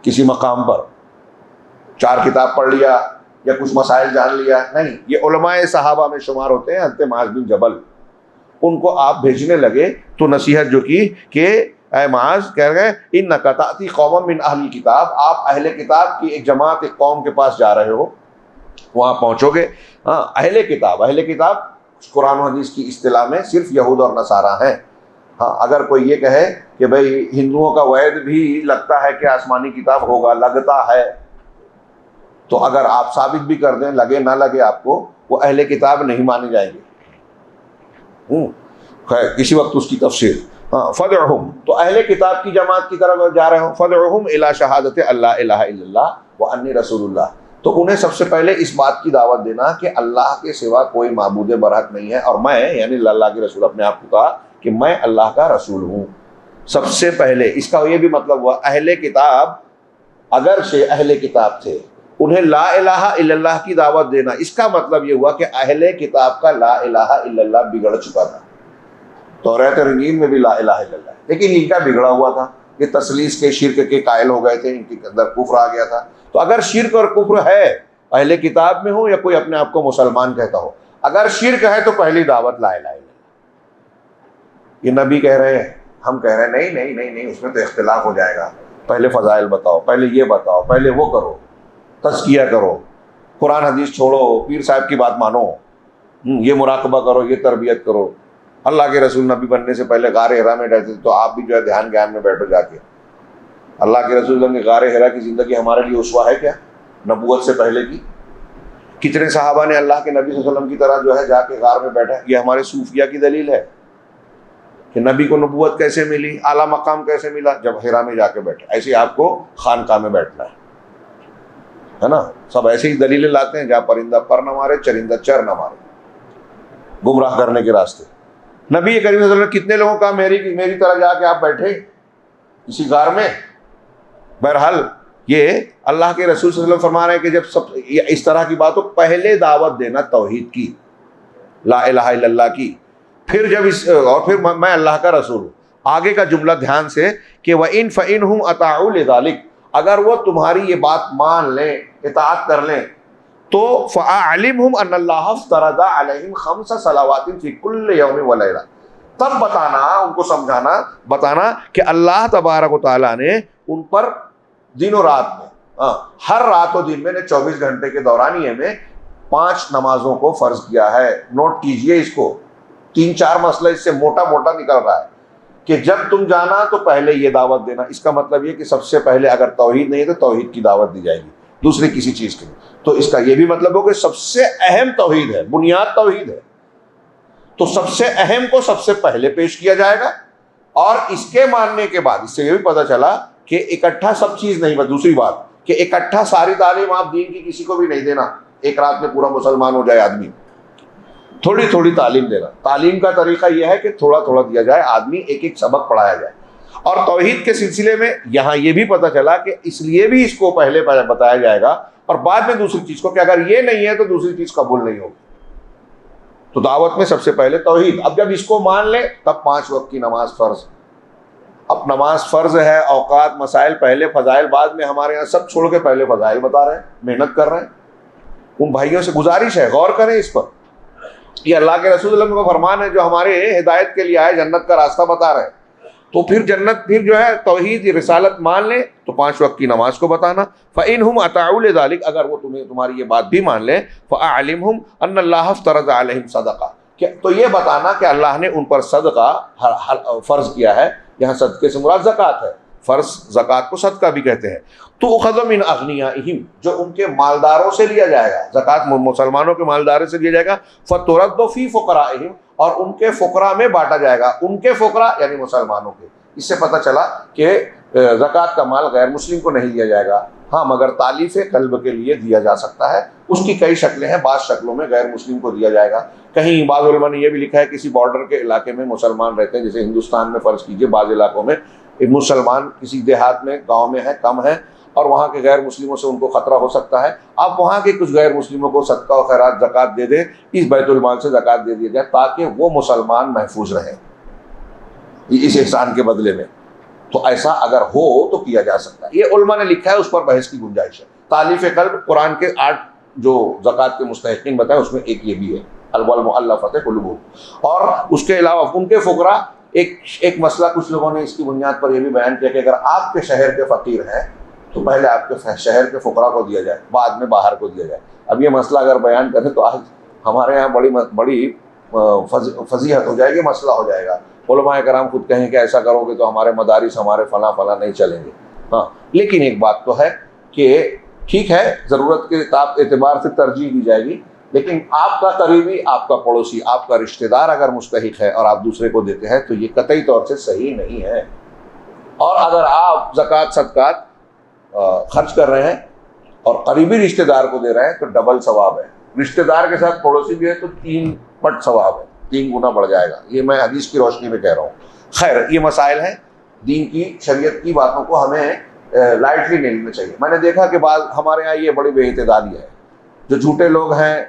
کسی مقام پر 4 کتاب پڑھ لیا، یا کچھ مسائل جان لیا، نہیں، یہ علماء صحابہ میں شمار ہوتے ہیں. حضرت معاذ بن جبل، ان کو آپ بھیجنے لگے تو نصیحت جو کی کہ اے معاذ، کہہ رہے انک تأتی قوما من اہل الکتاب، آپ اہل کتاب کی ایک جماعت، ایک قوم کے پاس جا رہے ہو، وہاں پہنچو گے. ہاں، اہل کتاب قرآن و حدیث کی اصطلاح میں صرف یہود اور نصارہ ہیں. ہاں، اگر کوئی یہ کہے کہ بھئی ہندوؤں کا وید بھی لگتا ہے کہ آسمانی کتاب ہوگا، لگتا ہے، تو اگر آپ ثابت بھی کر دیں، لگے نہ لگے آپ کو، وہ اہل کتاب نہیں مانے جائیں گے. خیر، کسی وقت اس کی تفسیر. ہاں، فدعہم، تو اہل کتاب کی جماعت کی طرف جا رہے ہوں، فدعہم الی شہادت اللہ الہ الا اللہ وانی رسول اللہ، تو انہیں سب سے پہلے اس بات کی دعوت دینا کہ اللہ کے سوا کوئی معبود برحق نہیں ہے، اور میں، یعنی اللہ کے رسول، اپنے آپ کو کہا کہ میں اللہ کا رسول ہوں. سب سے پہلے اس کا یہ بھی مطلب ہوا اہل کتاب اگرچہ اہل کتاب تھے، انہیں لا الہ الا اللہ کی دعوت دینا، اس کا مطلب یہ ہوا کہ اہل کتاب کا لا الہ الا اللہ بگڑ چکا تھا. توریت اور انجیل میں بھی لا الہ الا اللہ، لیکن ان کا بگڑا ہوا تھا، یہ تثلیث کے شرک کے قائل ہو گئے تھے، ان کے اندر کفر آ گیا تھا. تو اگر شرک اور کفر ہے، اہل کتاب میں ہو یا کوئی اپنے آپ کو مسلمان کہتا ہو، اگر شرک ہے تو پہلی دعوت لا الہ الا اللہ. یہ نبی کہہ رہے ہیں، ہم کہہ رہے ہیں نہیں نہیں نہیں نہیں، اس میں تو اختلاف ہو جائے گا، پہلے فضائل بتاؤ، پہلے یہ بتاؤ، پہلے وہ کرو، تزکیہ کرو، قرآن حدیث چھوڑو، پیر صاحب کی بات مانو، یہ مراقبہ کرو، یہ تربیت کرو. اللہ کے رسول نبی بننے سے پہلے غار حرا میں رہتے تھے، تو آپ بھی جو ہے دھیان گیان میں بیٹھو جا کے. اللہ کے رسول کی غار حرا کی زندگی ہمارے لیے اسوہ ہے کیا؟ نبوت سے پہلے کی. کتنے صحابہ نے اللہ کے نبی صلی اللہ علیہ وسلم کی طرح جو ہے جا کے غار میں بیٹھا. یہ ہمارے صوفیہ کی دلیل ہے کہ نبی کو نبوت کیسے ملی، اعلیٰ مقام کیسے ملا، جب حرا میں جا کے بیٹھے. ایسے آپ کو خانقاہ میں بیٹھنا ہے نا. سب ایسے ہی دلیلیں لاتے ہیں، جہاں پرندہ پر نہ مارے، چرندہ چر نہ مارے، گمراہ کرنے کے راستے. نبی کریم صلی اللہ علیہ وسلم کتنے لوگوں کا میری طرح جا کے آپ بیٹھے اسی غار میں. بہرحال یہ اللہ کے رسول صلی اللہ علیہ وسلم فرما رہے ہیں کہ جب سب اس طرح کی بات ہو، پہلے دعوت دینا توحید کی، لا الہ الا اللہ کی، پھر جب اور پھر میں اللہ کا رسول ہوں. آگے کا جملہ دھیان سے کہ وَإِن فَإِنْهُمْ أَطَاعُوا لِذَلِكَ، اگر وہ تمہاری یہ بات مان لیں، اطاعت کر لیں، تو فَأَعْلِمْهُمْ أَنَّ اللَّهَ افْتَرَضَ عَلَيْهِمْ 5 صلوات فِي كُلِّ يَوْمٍ وَلَيْلَةٍ، تب بتانا، ان کو سمجھانا، بتانا کہ اللہ تبارک و تعالیٰ نے ان پر دن و رات میں، ہر رات و دن میں، 24 گھنٹے کے دورانیے میں 5 نمازوں کو فرض کیا ہے. نوٹ کیجئے اس کو، 3-4 مسئلہ اس سے موٹا موٹا نکل رہا ہے کہ جب تم جانا تو پہلے یہ دعوت دینا. اس کا مطلب یہ کہ سب سے پہلے اگر توحید نہیں ہے تو توحید کی دعوت دی جائے گی، دوسری کسی چیز کے لیے. تو اس کا یہ بھی مطلب ہو کہ سب سے اہم توحید ہے، بنیاد توحید ہے، تو سب سے اہم کو سب سے پہلے پیش کیا جائے گا. اور اس کے ماننے کے بعد اس سے یہ بھی پتہ چلا کہ اکٹھا سب چیز نہیں. بس دوسری بات کہ اکٹھا ساری تعلیم آپ دین کی کسی کو بھی نہیں دینا، ایک رات میں پورا مسلمان ہو جائے آدمی. تھوڑی تھوڑی تعلیم دینا. تعلیم کا طریقہ یہ ہے کہ تھوڑا تھوڑا دیا جائے، آدمی ایک ایک سبق پڑھایا جائے. اور توحید کے سلسلے میں یہاں یہ بھی پتہ چلا کہ اس لیے بھی اس کو پہلے بتایا جائے گا اور بعد میں دوسری چیز کو، کہ اگر یہ نہیں ہے تو دوسری چیز قبول نہیں ہوگی. تو دعوت میں سب سے پہلے توحید. اب جب اس کو مان لیں تب 5 وقت کی نماز فرض. اب نماز فرض ہے، اوقات مسائل پہلے، فضائل بعد میں. ہمارے یہاں سب چھوڑ کے پہلے فضائل بتا رہے ہیں، محنت کر رہے ہیں. ان بھائیوں سے گزارش ہے، غور کریں اس پر. یہ اللہ کے رسول صلی اللہ علیہ وسلم کا فرمان ہے جو ہمارے ہدایت کے لیے آئے، جنت کا راستہ بتا رہے ہیں. تو پھر جنت، پھر جو ہے توحید رسالت مان لیں تو 5 وقت کی نماز کو بتانا. فَإِنْهُمْ أَطَاعُوا لِذَلِكَ، اگر وہ تمہاری یہ بات بھی مان لیں، فَأَعْلِمْهُمْ أَنَّ اللَّهَ افْتَرَضَ عَلَيْهِمْ صَدَقَةً، تو یہ بتانا کہ اللہ نے ان پر صدقہ فرض کیا ہے. یہاں صدقے سے مراد زکوٰۃ ہے. فرض زکوٰۃ کو صدقہ بھی کہتے ہیں. تُؤْخَذُ مِنْ أَغْنِيَائِهِمْ، جو ان کے مالداروں سے لیا جائے گا. زکوٰۃ مسلمانوں کے مالداروں سے لیا جائے گا. فَتُرَدُّ فِي فُقَرَائِهِمْ، اور ان کے فقراء میں بانٹا جائے گا. ان کے فقراء یعنی مسلمانوں کے. اس سے پتہ چلا کہ زکوٰۃ کا مال غیر مسلم کو نہیں دیا جائے گا. ہاں، مگر تالیف قلب کے لیے دیا جا سکتا ہے. اس کی کئی شکلیں ہیں. بعض شکلوں میں غیر مسلم کو دیا جائے گا. کہیں بعض علماء نے یہ بھی لکھا ہے کسی بارڈر کے علاقے میں مسلمان رہتے ہیں، جیسے ہندوستان میں فرض کیجئے بعض علاقوں میں مسلمان کسی دیہات میں، گاؤں میں ہے، کم ہے، اور وہاں کے غیر مسلموں سے ان کو خطرہ ہو سکتا ہے. آپ وہاں کے کچھ غیر مسلموں کو صدقہ و خیرات زکوٰۃ دے دیں، اس بیت المال سے زکوٰۃ دے دیا جائے تاکہ وہ مسلمان محفوظ رہیں اس احسان کے بدلے میں. تو ایسا اگر ہو تو کیا جا سکتا ہے. یہ علماء نے لکھا ہے، اس پر بحث کی گنجائش ہے. تالیف قلب قرآن کے 8 جو زکوٰۃ کے مستحقین بتائے اس میں ایک یہ بھی ہے والمؤلفۃ قلوبہم. اور اس کے علاوہ ان کے فقراء، ایک مسئلہ کچھ لوگوں نے اس کی بنیاد پر یہ بھی بیان کیا کہ اگر آپ کے شہر کے فقیر ہیں تو پہلے آپ کے شہر کے فقراء کو دیا جائے، بعد میں باہر کو دیا جائے. اب یہ مسئلہ اگر بیان کریں تو آج ہمارے یہاں بڑی فضیحت ہو جائے گی، مسئلہ ہو جائے گا. علماء کرام خود کہیں کہ ایسا کرو گے تو ہمارے مدارس ہمارے فلاں فلاں نہیں چلیں گے. ہاں، لیکن ایک بات تو ہے کہ ٹھیک ہے، ضرورت کے اعتبار سے ترجیح دی جائے گی، لیکن آپ کا قریبی، آپ کا پڑوسی، آپ کا رشتہ دار اگر مستحق ہے اور آپ دوسرے کو دیتے ہیں تو یہ قطعی طور سے صحیح نہیں ہے. اور اگر آپ زکوٰۃ صدقات خرچ کر رہے ہیں اور قریبی رشتہ دار کو دے رہے ہیں تو ڈبل ثواب ہے. رشتہ دار کے ساتھ پڑوسی بھی ہے تو 3 پٹ ثواب ہے، 3 گنا بڑھ جائے گا. یہ میں حدیث کی روشنی میں کہہ رہا ہوں. خیر، یہ مسائل ہیں دین کی، شریعت کی باتوں کو ہمیں لائٹلی نہیں لینا چاہیے. میں نے دیکھا کہ بعض ہمارے یہاں یہ بڑی بے اعتدالی ہے. جو جھوٹے لوگ ہیں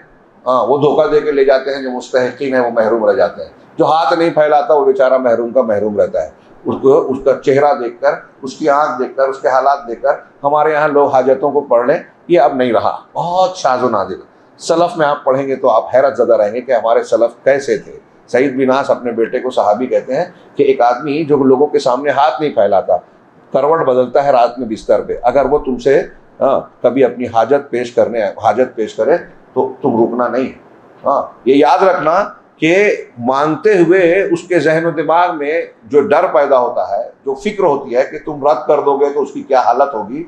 وہ دھوکہ دے کے لے جاتے ہیں، جو مستحقین ہیں وہ محروم رہ جاتے ہیں. جو ہاتھ نہیں پھیلاتا وہ بیچارہ محروم کا محروم رہتا ہے. اس کا چہرہ دیکھ کر، اس کی آنکھ دیکھ کر، اس کے حالات دیکھ کر ہمارے یہاں لوگ حاجتوں کو پڑھ لیں. یہ اب نہیں رہا، بہت شاذ و نادر. سلف میں آپ پڑھیں گے تو آپ حیرت زدہ رہیں گے کہ ہمارے سلف کیسے تھے. سعید بن ناس اپنے بیٹے کو صحابی کہتے ہیں کہ ایک آدمی جو لوگوں کے سامنے ہاتھ نہیں پھیلاتا، کروٹ بدلتا ہے رات میں بستر پہ، اگر وہ تم سے کبھی اپنی حاجت پیش کرے تو تم رکنا نہیں. یہ یاد رکھنا کہ مانتے ہوئے اس کے ذہن و دماغ میں جو ڈر پیدا ہوتا ہے، جو فکر ہوتی ہے کہ تم رد کر دو گے تو اس کی کیا حالت ہوگی،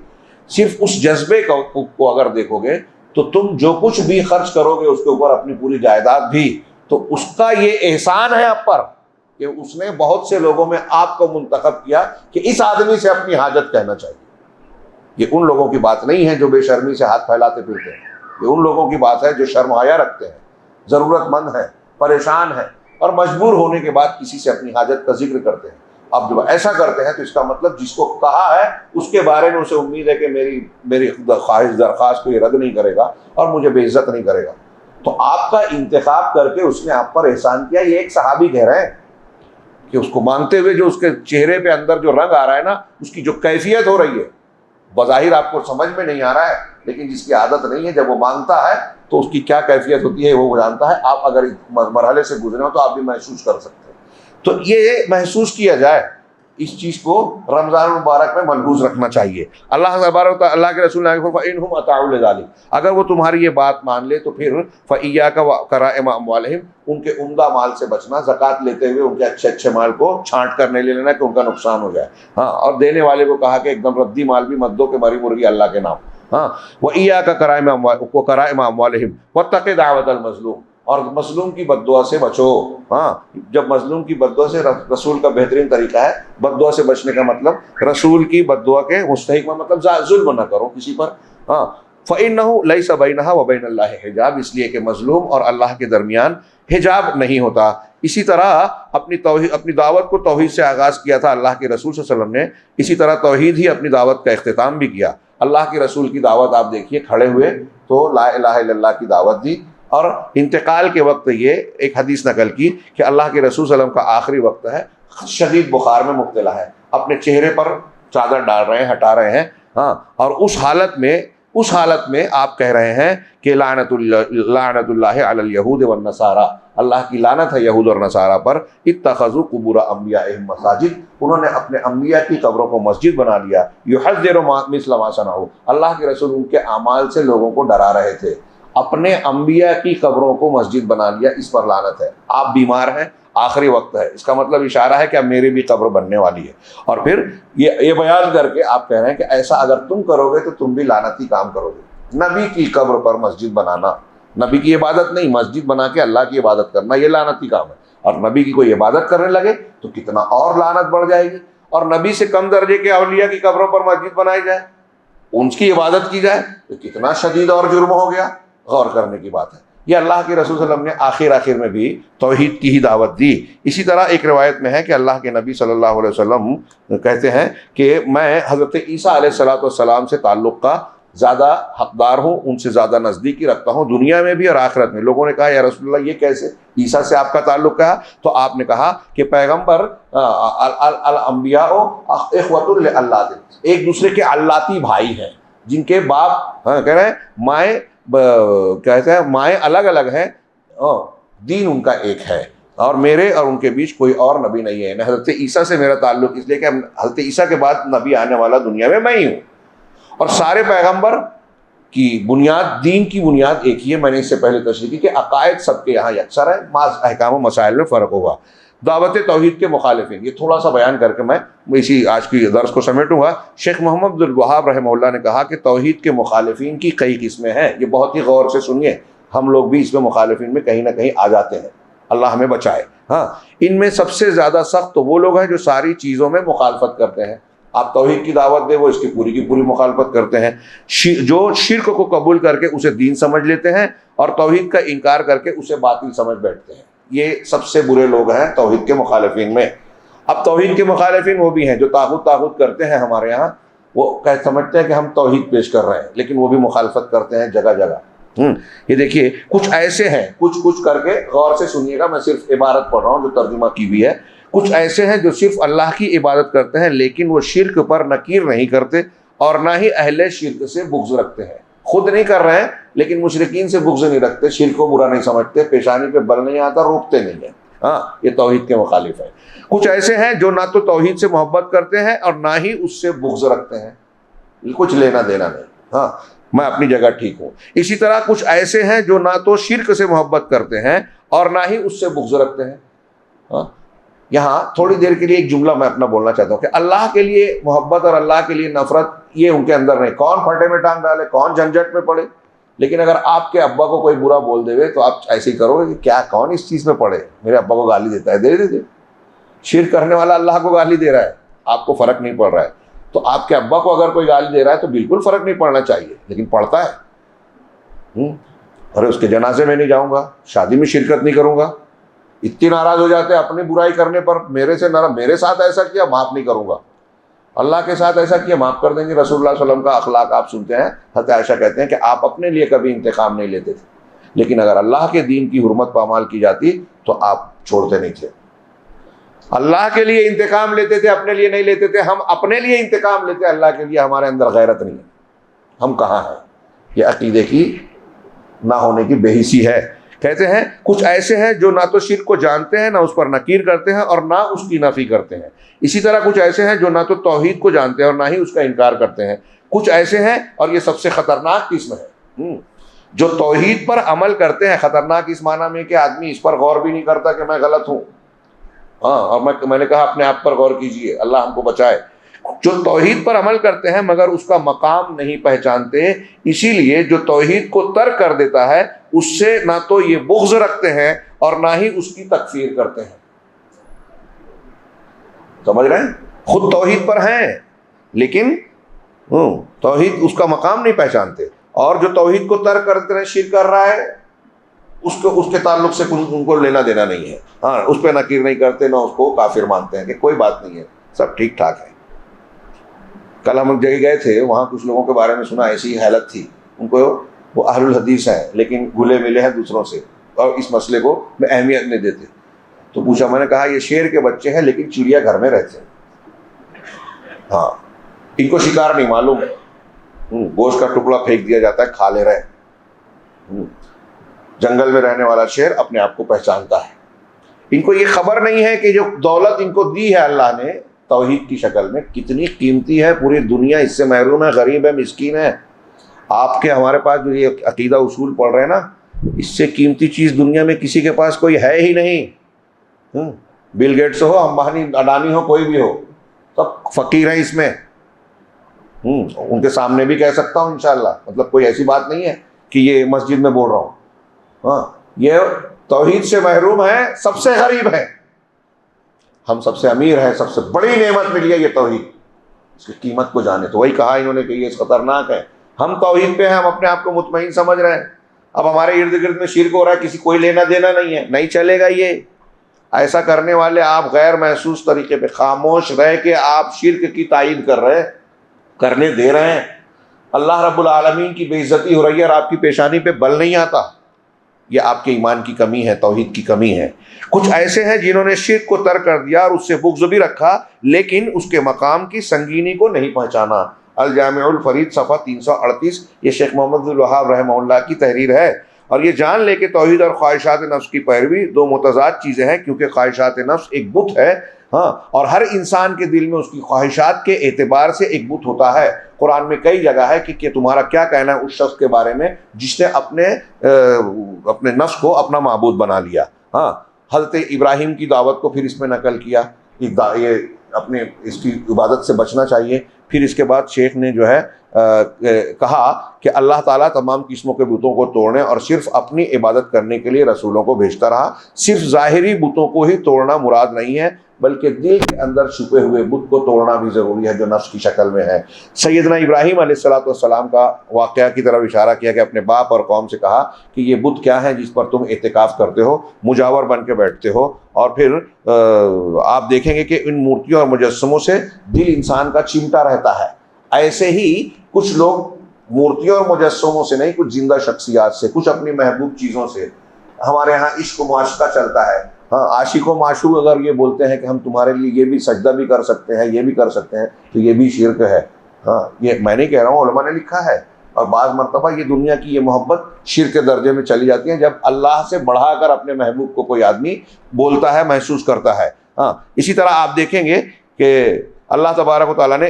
صرف اس جذبے کو اگر دیکھو گے تو تم جو کچھ بھی خرچ کرو گے اس کے اوپر اپنی پوری جائیداد بھی، تو اس کا یہ احسان ہے آپ پر کہ اس نے بہت سے لوگوں میں آپ کو منتخب کیا کہ اس آدمی سے اپنی حاجت کہنا چاہیے. یہ ان لوگوں کی بات نہیں ہے جو بے شرمی سے ہاتھ پھیلاتے پھرتے ہیں. یہ ان لوگوں کی بات ہے جو شرم حیا رکھتے ہیں، ضرورت مند ہیں، پریشان ہیں اور مجبور ہونے کے بعد کسی سے اپنی حاجت کا ذکر کرتے ہیں. اب جب ایسا کرتے ہیں تو اس کا مطلب جس کو کہا ہے اس کے بارے میں اسے امید ہے کہ میری خواہش درخواست کو یہ رد نہیں کرے گا اور مجھے بے عزت نہیں کرے گا. تو آپ کا انتخاب کر کے اس نے آپ پر احسان کیا. یہ ایک صحابی کہہ رہے ہیں کہ اس کو مانگتے ہوئے جو اس کے چہرے پہ اندر جو رنگ آ رہا ہے نا، اس کی جو کیفیت ہو رہی ہے بظاہر آپ کو سمجھ میں نہیں آ رہا ہے، لیکن جس کی عادت نہیں ہے جب وہ مانگتا ہے تو اس کی کیا کیفیت ہوتی ہے وہ جانتا ہے. آپ اگر اس مرحلے سے گزرے ہو تو آپ بھی محسوس کر سکتے ہیں. تو یہ محسوس کیا جائے، اس چیز کو رمضان المبارک میں ملحوظ رکھنا چاہیے. اللہ تبارک اللہ کے رسول نے فَإِنْهُمْ أَطَاعُوا لِذَلِكَ، اگر وہ تمہاری یہ بات مان لے تو پھر فَإِيَّاكَ وَكَرَائِمَ أَمْوَالِهِمْ، ان کے عمدہ مال سے بچنا. زکوٰۃ لیتے ہوئے ان کے اچھے مال کو چھانٹ کر نہیں لے لینا کہ ان کا نقصان ہو جائے. اور دینے والے کو کہا کہ ایک دم ردی مال بھی مت دو کہ مری مرغی اللہ کے نام. وَإِيَّاكَ كَرَائِمَ أَمْوَالِهِمْ وَاتَّقِ دَعْوَةَ الْمَظْلُومِ، اور مظلوم کی بد دعا سے بچو. جب مظلوم کی بد دعا سے، رسول کا بہترین طریقہ ہے بد دعا سے بچنے کا مطلب رسول کی بد دعا کے مستحق میں مطلب ظلم نہ کرو کسی پر. فَإِنَّهُ لَيْسَ بَيْنَهَا وَبَيْنَ اللَّهِ حجاب، اس لیے کہ مظلوم اور اللہ کے درمیان حجاب نہیں ہوتا. اسی طرح اپنی دعوت کو توحید سے آغاز کیا تھا اللہ کے رسول صلی اللہ علیہ وسلم نے، اسی طرح توحید ہی اپنی دعوت کا اختتام بھی کیا. اللہ کے رسول کی دعوت آپ دیکھیے، کھڑے ہوئے تو لا الہ الا اللہ کی دعوت دی، اور انتقال کے وقت یہ ایک حدیث نقل کی کہ اللہ کے رسول صلی اللہ علیہ وسلم کا آخری وقت ہے، شدید بخار میں مبتلا ہے، اپنے چہرے پر چادر ڈال رہے ہیں، ہٹا رہے ہیں. اور اس حالت میں آپ کہہ رہے ہیں کہ لعنت اللہ علی الیہود والنصارى، اللہ کی لعنت ہے یہود اور نصارہ پر. اتخذوا قبور انبیائہم مساجد، انہوں نے اپنے انبیاء کی قبروں کو مسجد بنا لیا. یحذر مثل ما صنعوا، اللہ کے رسول ان کے اعمال سے لوگوں کو ڈرا رہے تھے، اپنے انبیاء کی قبروں کو مسجد بنا لیا. اس پر لعنت ہے. آپ بیمار ہیں، آخری وقت ہے، اس کا مطلب اشارہ ہے کہ اب میری بھی قبر بننے والی ہے. اور پھر یہ بیان کر کے آپ کہہ رہے ہیں کہ ایسا اگر تم کرو گے تو تم بھی لعنتی کام کرو گے. نبی کی قبر پر مسجد بنانا، نبی کی عبادت نہیں، مسجد بنا کے اللہ کی عبادت کرنا، یہ لعنتی کام ہے. اور نبی کی کوئی عبادت کرنے لگے تو کتنا اور لعنت بڑھ جائے گی. اور نبی سے کم درجے کے اولیاء کی قبروں پر مسجد بنائی جائے، ان کی عبادت کی جائے تو کتنا شدید اور جرم ہو گیا. غور کرنے کی بات ہے. یہ اللہ کے رسول صلی اللہ علیہ وسلم نے آخر میں بھی توحید کی ہی دعوت دی. اسی طرح ایک روایت میں ہے کہ اللہ کے نبی صلی اللہ علیہ وسلم کہتے ہیں کہ میں حضرت عیسیٰ علیہ السلام سے تعلق کا زیادہ حقدار ہوں، ان سے زیادہ نزدیکی رکھتا ہوں دنیا میں بھی اور آخرت میں. لوگوں نے کہا یا رسول اللہ یہ کیسے، عیسیٰ سے آپ کا تعلق کیا؟ تو آپ نے کہا کہ پیغمبر الانبیاء اخوۃ للات، ایک دوسرے کے اللاتی بھائی ہیں، جن کے باپ کہہ رہے ہیں کہتے ہیں مائیں الگ الگ ہیں، دین ان کا ایک ہے، اور میرے اور ان کے بیچ کوئی اور نبی نہیں ہے۔ حضرت عیسیٰ سے میرا تعلق اس لیے کہ حضرت عیسیٰ کے بعد نبی آنے والا دنیا میں ہی ہوں، اور سارے پیغمبر کی بنیاد، دین کی بنیاد ایک ہی ہے۔ میں نے اس سے پہلے تشریح کی کہ عقائد سب کے یہاں یکسر ہے، بعض احکام و مسائل میں فرق ہوگا۔ دعوت توحید کے مخالفین، یہ تھوڑا سا بیان کر کے میں اسی آج کی درس کو سمیٹوں گا۔ شیخ محمد عبد الوہاب رحمہ اللہ نے کہا کہ توحید کے مخالفین کی کئی قسمیں ہیں، یہ بہت ہی غور سے سنیے، ہم لوگ بھی اس میں مخالفین میں کہیں نہ کہیں آ جاتے ہیں، اللہ ہمیں بچائے۔ ہاں، ان میں سب سے زیادہ سخت تو وہ لوگ ہیں جو ساری چیزوں میں مخالفت کرتے ہیں۔ آپ توحید کی دعوت دیں، وہ اس کی پوری مخالفت کرتے ہیں۔ جو شرک کو قبول کر کے اسے دین سمجھ لیتے ہیں اور توحید کا انکار کر کے اسے باطل سمجھ بیٹھتے ہیں، یہ سب سے برے لوگ ہیں توحید کے مخالفین میں۔ اب توحید کے مخالفین وہ بھی ہیں جو طاغوت کرتے ہیں ہمارے یہاں، وہ سمجھتے ہیں کہ ہم توحید پیش کر رہے ہیں، لیکن وہ بھی مخالفت کرتے ہیں جگہ جگہ۔ یہ دیکھیے کچھ ایسے ہیں، کچھ کر کے غور سے سنیے گا، میں صرف عبارت پڑھ رہا ہوں جو ترجمہ کی ہوئی ہے۔ کچھ ایسے ہیں جو صرف اللہ کی عبادت کرتے ہیں، لیکن وہ شرک پر نکیر نہیں کرتے اور نہ ہی اہل شرک سے بغض رکھتے ہیں۔ خود نہیں کر رہے ہیں لیکن مشرکین سے بغض نہیں رکھتے، شرک کو برا نہیں سمجھتے، پیشانی پہ بل نہیں آتا، روکتے نہیں ہیں۔ ہاں، یہ توحید کے مخالف ہیں۔ کچھ ایسے ہیں جو نہ تو توحید سے محبت کرتے ہیں اور نہ ہی اس سے بغض رکھتے ہیں، کچھ لینا دینا نہیں۔ ہاں، میں اپنی جگہ ٹھیک ہوں۔ اسی طرح کچھ ایسے ہیں جو نہ تو شرک سے محبت کرتے ہیں اور نہ ہی اس سے بغض رکھتے ہیں۔ ہاں، یہاں تھوڑی دیر کے لیے ایک جملہ میں اپنا بولنا چاہتا ہوں کہ اللہ کے لیے محبت اور اللہ کے لیے نفرت یہ ان کے اندر نہیں۔ کون پھٹے میں ٹانگ ڈالے، کون جھنجھٹ میں پڑے، لیکن اگر آپ کے ابا کو کوئی برا بول دے تو آپ ایسے ہی کرو گے کہ کیا کون اس چیز میں پڑے، میرے ابا کو گالی دیتا ہے، دے۔ شرک کرنے والا اللہ کو گالی دے رہا ہے، آپ کو فرق نہیں پڑ رہا ہے، تو آپ کے ابا کو اگر کوئی گالی دے رہا ہے تو بالکل فرق نہیں پڑنا چاہیے، لیکن پڑتا ہے۔ ارے اس کے جنازے میں نہیں جاؤں گا، شادی میں شرکت نہیں کروں گا، اتنی ناراض ہو جاتے ہیں اپنی برائی کرنے پر، میرے ساتھ ایسا کیا معاف نہیں کروں گا، اللہ کے ساتھ ایسا کیا معاف کر دیں گے۔ رسول اللہ صلی اللہ علیہ وسلم کا اخلاق آپ سنتے ہیں، حضرت عائشہ کہتے ہیں کہ آپ اپنے لیے کبھی انتقام نہیں لیتے تھے، لیکن اگر اللہ کے دین کی حرمت پامال کی جاتی تو آپ چھوڑتے نہیں تھے۔ اللہ کے لیے انتقام لیتے تھے، اپنے لیے نہیں لیتے تھے۔ ہم اپنے لیے انتقام لیتے، اللہ کے لیے ہمارے اندر غیرت نہیں ہے، ہم کہاں ہیں؟ یہ عقیدے کی نہ ہونے کی بے حسی ہے۔ کہتے ہیں کچھ ایسے ہیں جو نہ تو شرک کو جانتے ہیں، نہ اس پر نکیر کرتے ہیں اور نہ اس کی نفی کرتے ہیں۔ اسی طرح کچھ ایسے ہیں جو نہ تو توحید کو جانتے ہیں اور نہ ہی اس کا انکار کرتے ہیں۔ کچھ ایسے ہیں، اور یہ سب سے خطرناک قسم ہے، جو توحید پر عمل کرتے ہیں۔ خطرناک اس معنی میں کہ آدمی اس پر غور بھی نہیں کرتا کہ میں غلط ہوں۔ ہاں، اور میں نے کہا اپنے آپ پر غور کیجئے، اللہ ہم کو بچائے۔ جو توحید پر عمل کرتے ہیں مگر اس کا مقام نہیں پہچانتے، اسی لیے جو توحید کو ترک کر دیتا ہے اس سے نہ تو یہ بغض رکھتے ہیں اور نہ ہی اس کی تکفیر کرتے ہیں۔ سمجھ رہے ہیں؟ خود توحید پر ہیں لیکن توحید اس کا مقام نہیں پہچانتے، اور جو توحید کو ترک کرتے ہیں، شرک کر رہا ہے، اس کے تعلق سے ان کو لینا دینا نہیں ہے۔ ہاں، اس پہ نکیر نہیں کرتے، نہ اس کو کافر مانتے ہیں کہ کوئی بات نہیں ہے، سب ٹھیک ٹھاک ہے۔ کل ہم جگہ گئے تھے، وہاں کچھ لوگوں کے بارے میں سنا، ایسی حالت تھی ان کو، وہ اہل الحدیث ہیں لیکن گھلے ملے ہیں دوسروں سے اور اس مسئلے کو میں اہمیت نہیں دیتے۔ تو پوچھا، میں نے کہا یہ شیر کے بچے ہیں لیکن چڑیا گھر میں رہتے ہیں۔ ہاں، ان کو شکار نہیں معلوم، گوشت کا ٹکڑا پھینک دیا جاتا ہے، کھا لے رہے۔ جنگل میں رہنے والا شیر اپنے آپ کو پہچانتا ہے۔ ان کو یہ خبر نہیں ہے کہ جو دولت ان کو دی ہے اللہ نے توحید کی شکل میں کتنی قیمتی ہے، پوری دنیا اس سے محروم ہے، غریب ہے، مسکین ہے۔ آپ کے ہمارے پاس جو یہ عقیدہ اصول پڑھ رہے ہیں نا، اس سے قیمتی چیز دنیا میں کسی کے پاس کوئی ہے ہی نہیں۔ بل گیٹس ہو، امبانی، اڈانی ہو، کوئی بھی ہو، سب فقیر ہیں اس میں۔ ان کے سامنے بھی کہہ سکتا ہوں انشاءاللہ، مطلب کوئی ایسی بات نہیں ہے کہ یہ مسجد میں بول رہا ہوں۔ ہاں، یہ توحید سے محروم ہے، سب سے غریب ہے، ہم سب سے امیر ہیں، سب سے بڑی نعمت ملی ہے یہ توحید، اس کی قیمت کو جانے۔ تو وہی کہا انہوں نے کہ یہ خطرناک ہے۔ ہم توحید پہ ہیں، ہم اپنے آپ کو مطمئن سمجھ رہے ہیں، اب ہمارے ارد گرد میں شرک ہو رہا ہے، کسی کوئی لینا دینا نہیں ہے، نہیں چلے گا یہ۔ ایسا کرنے والے آپ غیر محسوس طریقے پہ خاموش رہ کے آپ شرک کی تائید کر رہے ہیں، کرنے دے رہے ہیں۔ اللہ رب العالمین کی بے عزتی ہو رہی ہے اور آپ کی پیشانی پہ بل نہیں آتا، یہ آپ کے ایمان کی کمی ہے، توحید کی کمی ہے۔ کچھ ایسے ہیں جنہوں نے شرک کو ترک کر دیا اور اس سے بغض بھی رکھا، لیکن اس کے مقام کی سنگینی کو نہیں پہچانا۔ الجامع الفرید صفحہ 338، یہ شیخ محمد الوہاب رحمہ اللہ کی تحریر ہے۔ اور یہ جان لے کہ توحید اور خواہشات نفس کی پیروی دو متضاد چیزیں ہیں، کیونکہ خواہشات نفس ایک بت ہے، ہاں، اور ہر انسان کے دل میں اس کی خواہشات کے اعتبار سے ایک بت ہوتا ہے۔ قرآن میں کئی جگہ ہے کہ تمہارا کیا کہنا ہے اس شخص کے بارے میں جس نے اپنے نفس کو اپنا معبود بنا لیا۔ ہاں، حضرت ابراہیم کی دعوت کو پھر اس میں نقل کیا، یہ اپنے اس کی عبادت سے بچنا چاہیے۔ پھر اس کے بعد شیخ نے جو ہے کہا کہ اللہ تعالیٰ تمام قسموں کے بتوں کو توڑنے اور صرف اپنی عبادت کرنے کے لیے رسولوں کو بھیجتا رہا۔ صرف ظاہری بتوں کو ہی توڑنا مراد نہیں ہے، بلکہ دل کے اندر چھپے ہوئے بت کو توڑنا بھی ضروری ہے جو نفس کی شکل میں ہے۔ سیدنا ابراہیم علیہ السلام کا واقعہ کی طرف اشارہ کیا کہ اپنے باپ اور قوم سے کہا کہ یہ بت کیا ہے جس پر تم اعتکاف کرتے ہو، مجاور بن کے بیٹھتے ہو، اور پھر آپ دیکھیں گے کہ ان مورتیوں اور مجسموں سے دل انسان کا چمٹا رہتا ہے۔ ایسے ہی کچھ لوگ مورتیوں اور مجسموں سے نہیں، کچھ زندہ شخصیات سے، کچھ اپنی محبوب چیزوں سے۔ ہمارے ہاں عشق و معاشقہ چلتا ہے، ہاں، عاشق و معشوق اگر یہ بولتے ہیں کہ ہم تمہارے لیے یہ بھی سجدہ بھی کر سکتے ہیں، یہ بھی کر سکتے ہیں، تو یہ بھی شرک ہے۔ ہاں، یہ میں نہیں کہہ رہا ہوں، علماء نے لکھا ہے۔ اور بعض مرتبہ یہ دنیا کی یہ محبت شرک کے درجے میں چلی جاتی ہے جب اللہ سے بڑھا کر اپنے محبوب کو کوئی آدمی بولتا ہے، محسوس کرتا ہے۔ ہاں، اسی طرح آپ دیکھیں گے کہ اللہ تبارک و تعالیٰ نے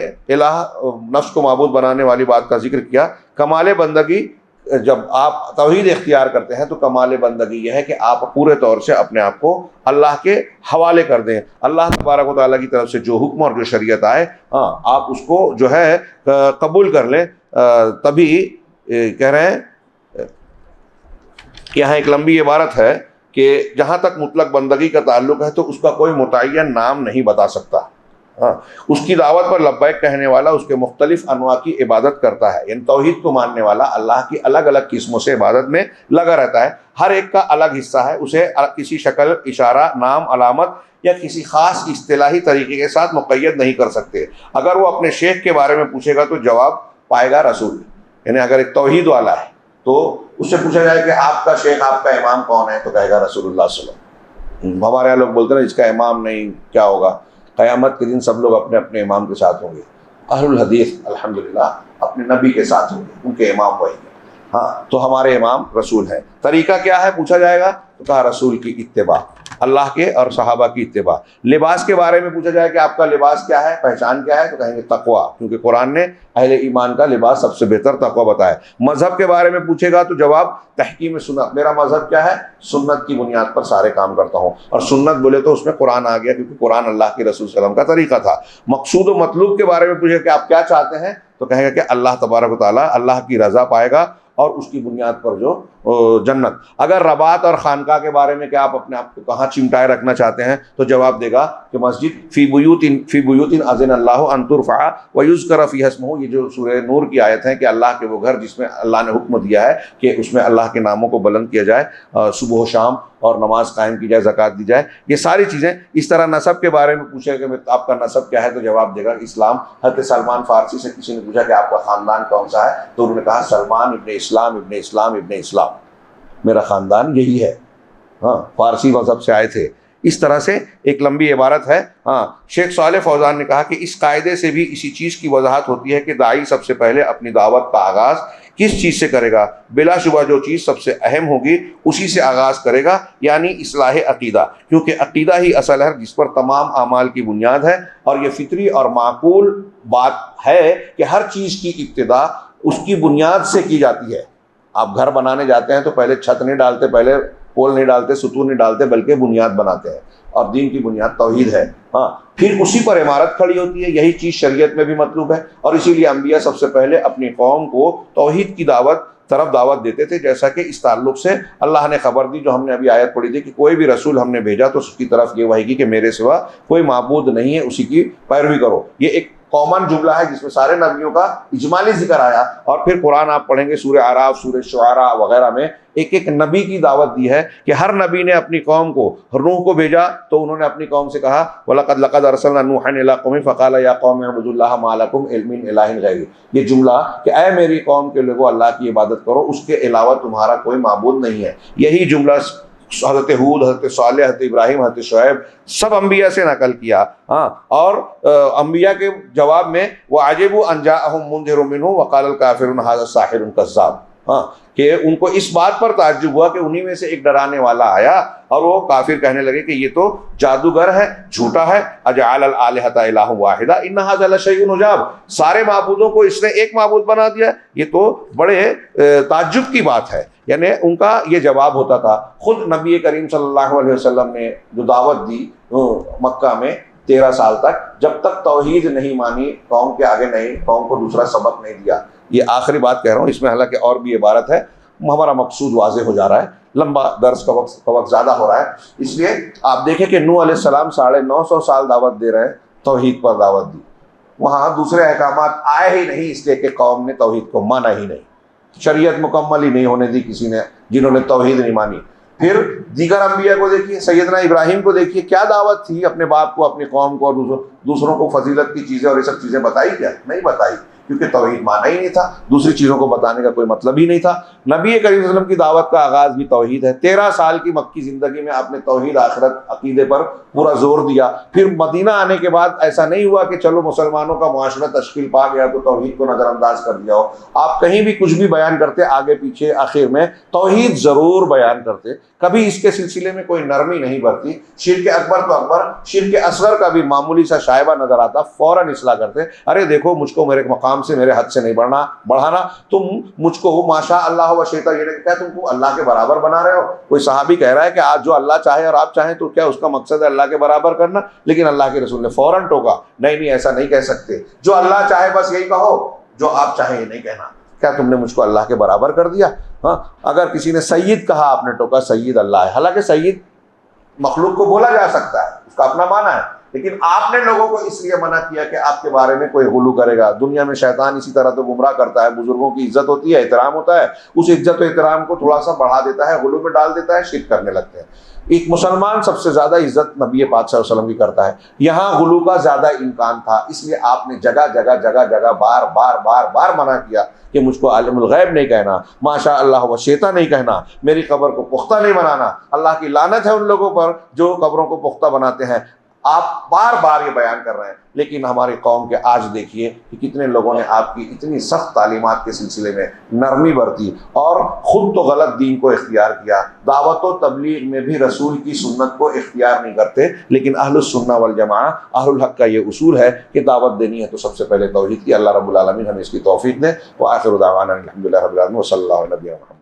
نفس کو معبود بنانے والی بات کا ذکر کیا۔ کمال بندگی، جب آپ توحید اختیار کرتے ہیں تو کمال بندگی یہ ہے کہ آپ پورے طور سے اپنے آپ کو اللہ کے حوالے کر دیں۔ اللہ تبارک و تعالیٰ کی طرف سے جو حکم اور جو شریعت آئے، ہاں، آپ اس کو جو ہے قبول کر لیں۔ تبھی کہہ رہے ہیں، یہاں ایک لمبی عبارت ہے کہ جہاں تک مطلق بندگی کا تعلق ہے تو اس کا کوئی متعین نام نہیں بتا سکتا۔ ہاں، اس کی دعوت پر لبیک کہنے والا اس کے مختلف انواع کی عبادت کرتا ہے، یعنی توحید کو ماننے والا اللہ کی الگ الگ قسموں سے عبادت میں لگا رہتا ہے۔ ہر ایک کا الگ حصہ ہے، اسے کسی شکل، اشارہ، نام، علامت یا کسی خاص اصطلاحی طریقے کے ساتھ مقید نہیں کر سکتے۔ اگر وہ اپنے شیخ کے بارے میں پوچھے گا تو جواب پائے گا رسول، یعنی اگر ایک توحید والا ہے تو اس سے پوچھا جائے کہ آپ کا شیخ، آپ کا امام کون ہے، تو کہے گا رسول اللہ صلی اللہ علیہ وسلم۔ ہمارے یہاں لوگ بولتے ہیں اس کا امام نہیں، کیا ہوگا؟ قیامت کے دن سب لوگ اپنے اپنے امام کے ساتھ ہوں گے۔ اہل الحدیث الحمدللہ اپنے نبی کے ساتھ ہوں گے، ان کے امام وہی ہیں۔ ہاں، تو ہمارے امام رسول ہیں۔ طریقہ کیا ہے پوچھا جائے گا تو کہا رسول کی اتباع، اللہ کے اور صحابہ کی اتباع۔ لباس کے بارے میں پوچھا جائے کہ آپ کا لباس کیا ہے، پہچان کیا ہے، تو کہیں گے تقویٰ، کیونکہ قرآن نے اہل ایمان کا لباس سب سے بہتر تقویٰ بتایا۔ مذہب کے بارے میں پوچھے گا تو جواب تحکیم سنت، میرا مذہب کیا ہے، سنت کی بنیاد پر سارے کام کرتا ہوں۔ اور سنت بولے تو اس میں قرآن آ گیا، کیونکہ قرآن اللہ کے رسول صلی اللہ علیہ وسلم کا طریقہ تھا۔ مقصود و مطلوب کے بارے میں پوچھے کہ آپ کیا چاہتے ہیں، تو کہے گا کہ اللہ تبارک و تعالیٰ اللہ کی رضا پائے گا اور اس کی بنیاد پر جو جنت۔ اگر رباط اور خانقاہ کے بارے میں کہ آپ اپنے آپ کو کہاں چمٹائے رکھنا چاہتے ہیں، تو جواب دے گا کہ مسجد فی بیوت اذن اللہ ان ترفع ویذکر فیہا اسمہ، یہ جو سورہ نور کی آیت ہے کہ اللہ کے وہ گھر جس میں اللہ نے حکم دیا ہے کہ اس میں اللہ کے ناموں کو بلند کیا جائے، صبح و شام، اور نماز قائم کی جائے، زکوٰۃ دی جائے، یہ ساری چیزیں۔ اس طرح نسب کے بارے میں پوچھے کہ آپ کا نسب کیا ہے، تو جواب دے گا اسلام۔ حضرت سلمان فارسی سے کسی نے پوچھا کہ آپ کا خاندان کون سا ہے، تو انہوں نے کہا سلمان ابن اسلام ابن اسلام ابن اسلام، میرا خاندان یہی ہے۔ ہاں، فارسی مذہب سے آئے تھے۔ اس طرح سے ایک لمبی عبارت ہے۔ ہاں، شیخ صالح فوزان نے کہا کہ اس قاعدے سے بھی اسی چیز کی وضاحت ہوتی ہے کہ داعی سب سے پہلے اپنی دعوت کا آغاز کس چیز سے کرے گا؟ بلا شبہ جو چیز سب سے اہم ہوگی اسی سے آغاز کرے گا، یعنی اصلاح عقیدہ، کیونکہ عقیدہ ہی اصل ہے جس پر تمام اعمال کی بنیاد ہے، اور یہ فطری اور معقول بات ہے کہ ہر چیز کی ابتدا اس کی بنیاد سے کی جاتی ہے۔ آپ گھر بنانے جاتے ہیں تو پہلے چھت نہیں ڈالتے، پہلے پول نہیں ڈالتے، ستون نہیں ڈالتے، بلکہ بنیاد بناتے ہیں، اور دین کی بنیاد توحید ہے۔ ہاں، پھر اسی پر عمارت کھڑی ہوتی ہے۔ یہی چیز شریعت میں بھی مطلوب ہے، اور اسی لیے انبیاء سب سے پہلے اپنی قوم کو توحید کی طرف دعوت دیتے تھے، جیسا کہ اس تعلق سے اللہ نے خبر دی جو ہم نے ابھی آیت پڑھی تھی کہ کوئی بھی رسول ہم نے بھیجا تو اس کی طرف یہ وحی کی کہ میرے سوا کوئی معبود نہیں ہے، اسی کی پیروی کرو۔ یہ ایک کامن جملہ ہے جس میں سارے نبیوں کا اجمالی ذکر آیا، اور پھر قرآن آپ پڑھیں گے سورہ اعراف، سورہ شعراء وغیرہ میں ایک ایک نبی کی دعوت دی ہے کہ ہر نبی نے اپنی قوم کو، نوح کو بھیجا تو انہوں نے اپنی قوم سے کہا لَقَدْ أَرْسَلْنَا نُوحًا إِلَىٰ قَوْمِهِ فَقَالَ يَا قَوْمِ اعْبُدُوا اللَّهَ مَا لَكُمْ مِنْ إِلَٰهٍ غَيْرِهِ، یہ جملہ کہ اے میری قوم کے لوگوں اللہ کی عبادت کرو، اس کے علاوہ تمہارا کوئی معبود نہیں ہے، یہی جملہ حضرت ہود، حضرت صالح، حضرت ابراہیم، حضرت شعیب، سب انبیاء سے نقل کیا. ہاں، اور انبیاء کے جواب میں وَعَجِبُوا أَن جَاءَهُم مُنذِرٌ مِّنْهُمْ وَقَالَ الْكَافِرُونَ هَٰذَا سَاحِرٌ كَذَّابٌ. ہاں، کہ ان کو اس بات پر تعجب ہوا کہ انہی میں سے ایک ڈرانے والا آیا اور وہ کافر کہنے لگے کہ یہ تو جادوگر ہے، جھوٹا ہے. اجعل الآلہۃ الٰہا واحدا ان ھذا لشیء عجاب. سارے معبودوں کو اس نے ایک معبود بنا دیا، یہ تو بڑے تعجب کی بات ہے. یعنی ان کا یہ جواب ہوتا تھا. خود نبی کریم صلی اللہ علیہ وسلم نے جو دعوت دی مکہ میں 13 سال تک، جب تک توحید نہیں مانی قوم کے آگے نہیں، قوم کو دوسرا سبق نہیں دیا. یہ آخری بات کہہ رہا ہوں، اس میں حالانکہ اور بھی عبارت ہے، ہمارا مقصود واضح ہو جا رہا ہے، لمبا درس کا وقت زیادہ ہو رہا ہے. اس لیے آپ دیکھیں کہ نوح علیہ السلام 950 سال دعوت دے رہے ہیں، توحید پر دعوت دی. وہاں دوسرے احکامات آئے ہی نہیں، اس لیے کہ قوم نے توحید کو مانا ہی نہیں. شریعت مکمل ہی نہیں ہونے دی کسی نے، جنہوں نے توحید نہیں مانی. پھر دیگر انبیاء کو دیکھیے، سیدنا ابراہیم کو دیکھیے، کیا دعوت تھی، اپنے باپ کو، اپنی قوم کو اور دوسروں کو فضیلت کی چیزیں اور یہ سب چیزیں بتائی؟ کیا نہیں بتائی، کیونکہ توحید مانا ہی نہیں تھا، دوسری چیزوں کو بتانے کا کوئی مطلب ہی نہیں تھا. نبی کریم صلی اللہ علیہ وسلم کی دعوت کا آغاز بھی توحید ہے. 13 سال کی مکی زندگی میں آپ نے توحید، آخرت، عقیدے پر پورا زور دیا. پھر مدینہ آنے کے بعد ایسا نہیں ہوا کہ چلو مسلمانوں کا معاشرہ تشکیل پا گیا تو توحید کو نظر انداز کر دیا ہو. آپ کہیں بھی کچھ بھی بیان کرتے، آگے پیچھے آخر میں توحید ضرور بیان کرتے. کبھی اس کے سلسلے میں کوئی نرمی نہیں برتی. شرک اکبر تو اکبر، شرک اصغر کا بھی معمولی سا شائبہ نظر آتا، فوراً اصلاح کرتے. ارے دیکھو، مجھ کو میرے مقام سے، میرے حد سے نہیں بڑھانا، تم مجھ کو ماشاء اللہ و شیطان، یہ نہیں کہا تم کو اللہ کے برابر بنا رہے ہو. کوئی صحابی کہہ رہا ہے کہ آج جو اللہ چاہے اور آپ چاہیں تو کیا اس کا مقصد ہے اللہ کے برابر کرنا؟ لیکن اللہ کے رسول نے فوراً ٹوکا، نہیں ایسا نہیں کہہ سکتے. جو اللہ چاہے بس یہی کہو، جو آپ چاہیں یہ نہیں کہنا. کیا تم نے مجھ کو اللہ کے برابر کر دیا؟ ہاں، اگر کسی نے سید کہا، آپ نے ٹوکا، سید اللہ ہے. حالانکہ سید مخلوق کو بولا جا سکتا ہے، اس کا اپنا معنی ہے، لیکن آپ نے لوگوں کو اس لیے منع کیا کہ آپ کے بارے میں کوئی غلو کرے گا. دنیا میں شیطان اسی طرح تو گمراہ کرتا ہے. بزرگوں کی عزت ہوتی ہے، احترام ہوتا ہے، اس عزت و احترام کو تھوڑا سا بڑھا دیتا ہے، غلو میں ڈال دیتا ہے، شرک کرنے لگتے ہیں. ایک مسلمان سب سے زیادہ عزت نبی پاک صلی اللہ علیہ وسلم کی کرتا ہے. یہاں غلو کا زیادہ امکان تھا، اس لیے آپ نے جگہ بار منع کیا کہ مجھ کو عالم الغیب نہیں کہنا، ماشاء اللہ و شیطان نہیں کہنا، میری قبر کو پختہ نہیں بنانا. اللہ کی لعنت ہے ان لوگوں پر جو قبروں کو پختہ بناتے ہیں. آپ بار یہ بیان کر رہے ہیں، لیکن ہماری قوم کے آج دیکھیے کہ کتنے لوگوں نے آپ کی اتنی سخت تعلیمات کے سلسلے میں نرمی برتی اور خود تو غلط دین کو اختیار کیا. دعوت و تبلیغ میں بھی رسول کی سنت کو اختیار نہیں کرتے. لیکن اہل السنہ والجماعہ، اہل الحق کا یہ اصول ہے کہ دعوت دینی ہے تو سب سے پہلے توحید کی. اللہ رب العالمین ہمیں اس کی توفیق دے. وآخر دعوانا الحمدللہ رب العالمین وصلی اللہ علیہ وسلم.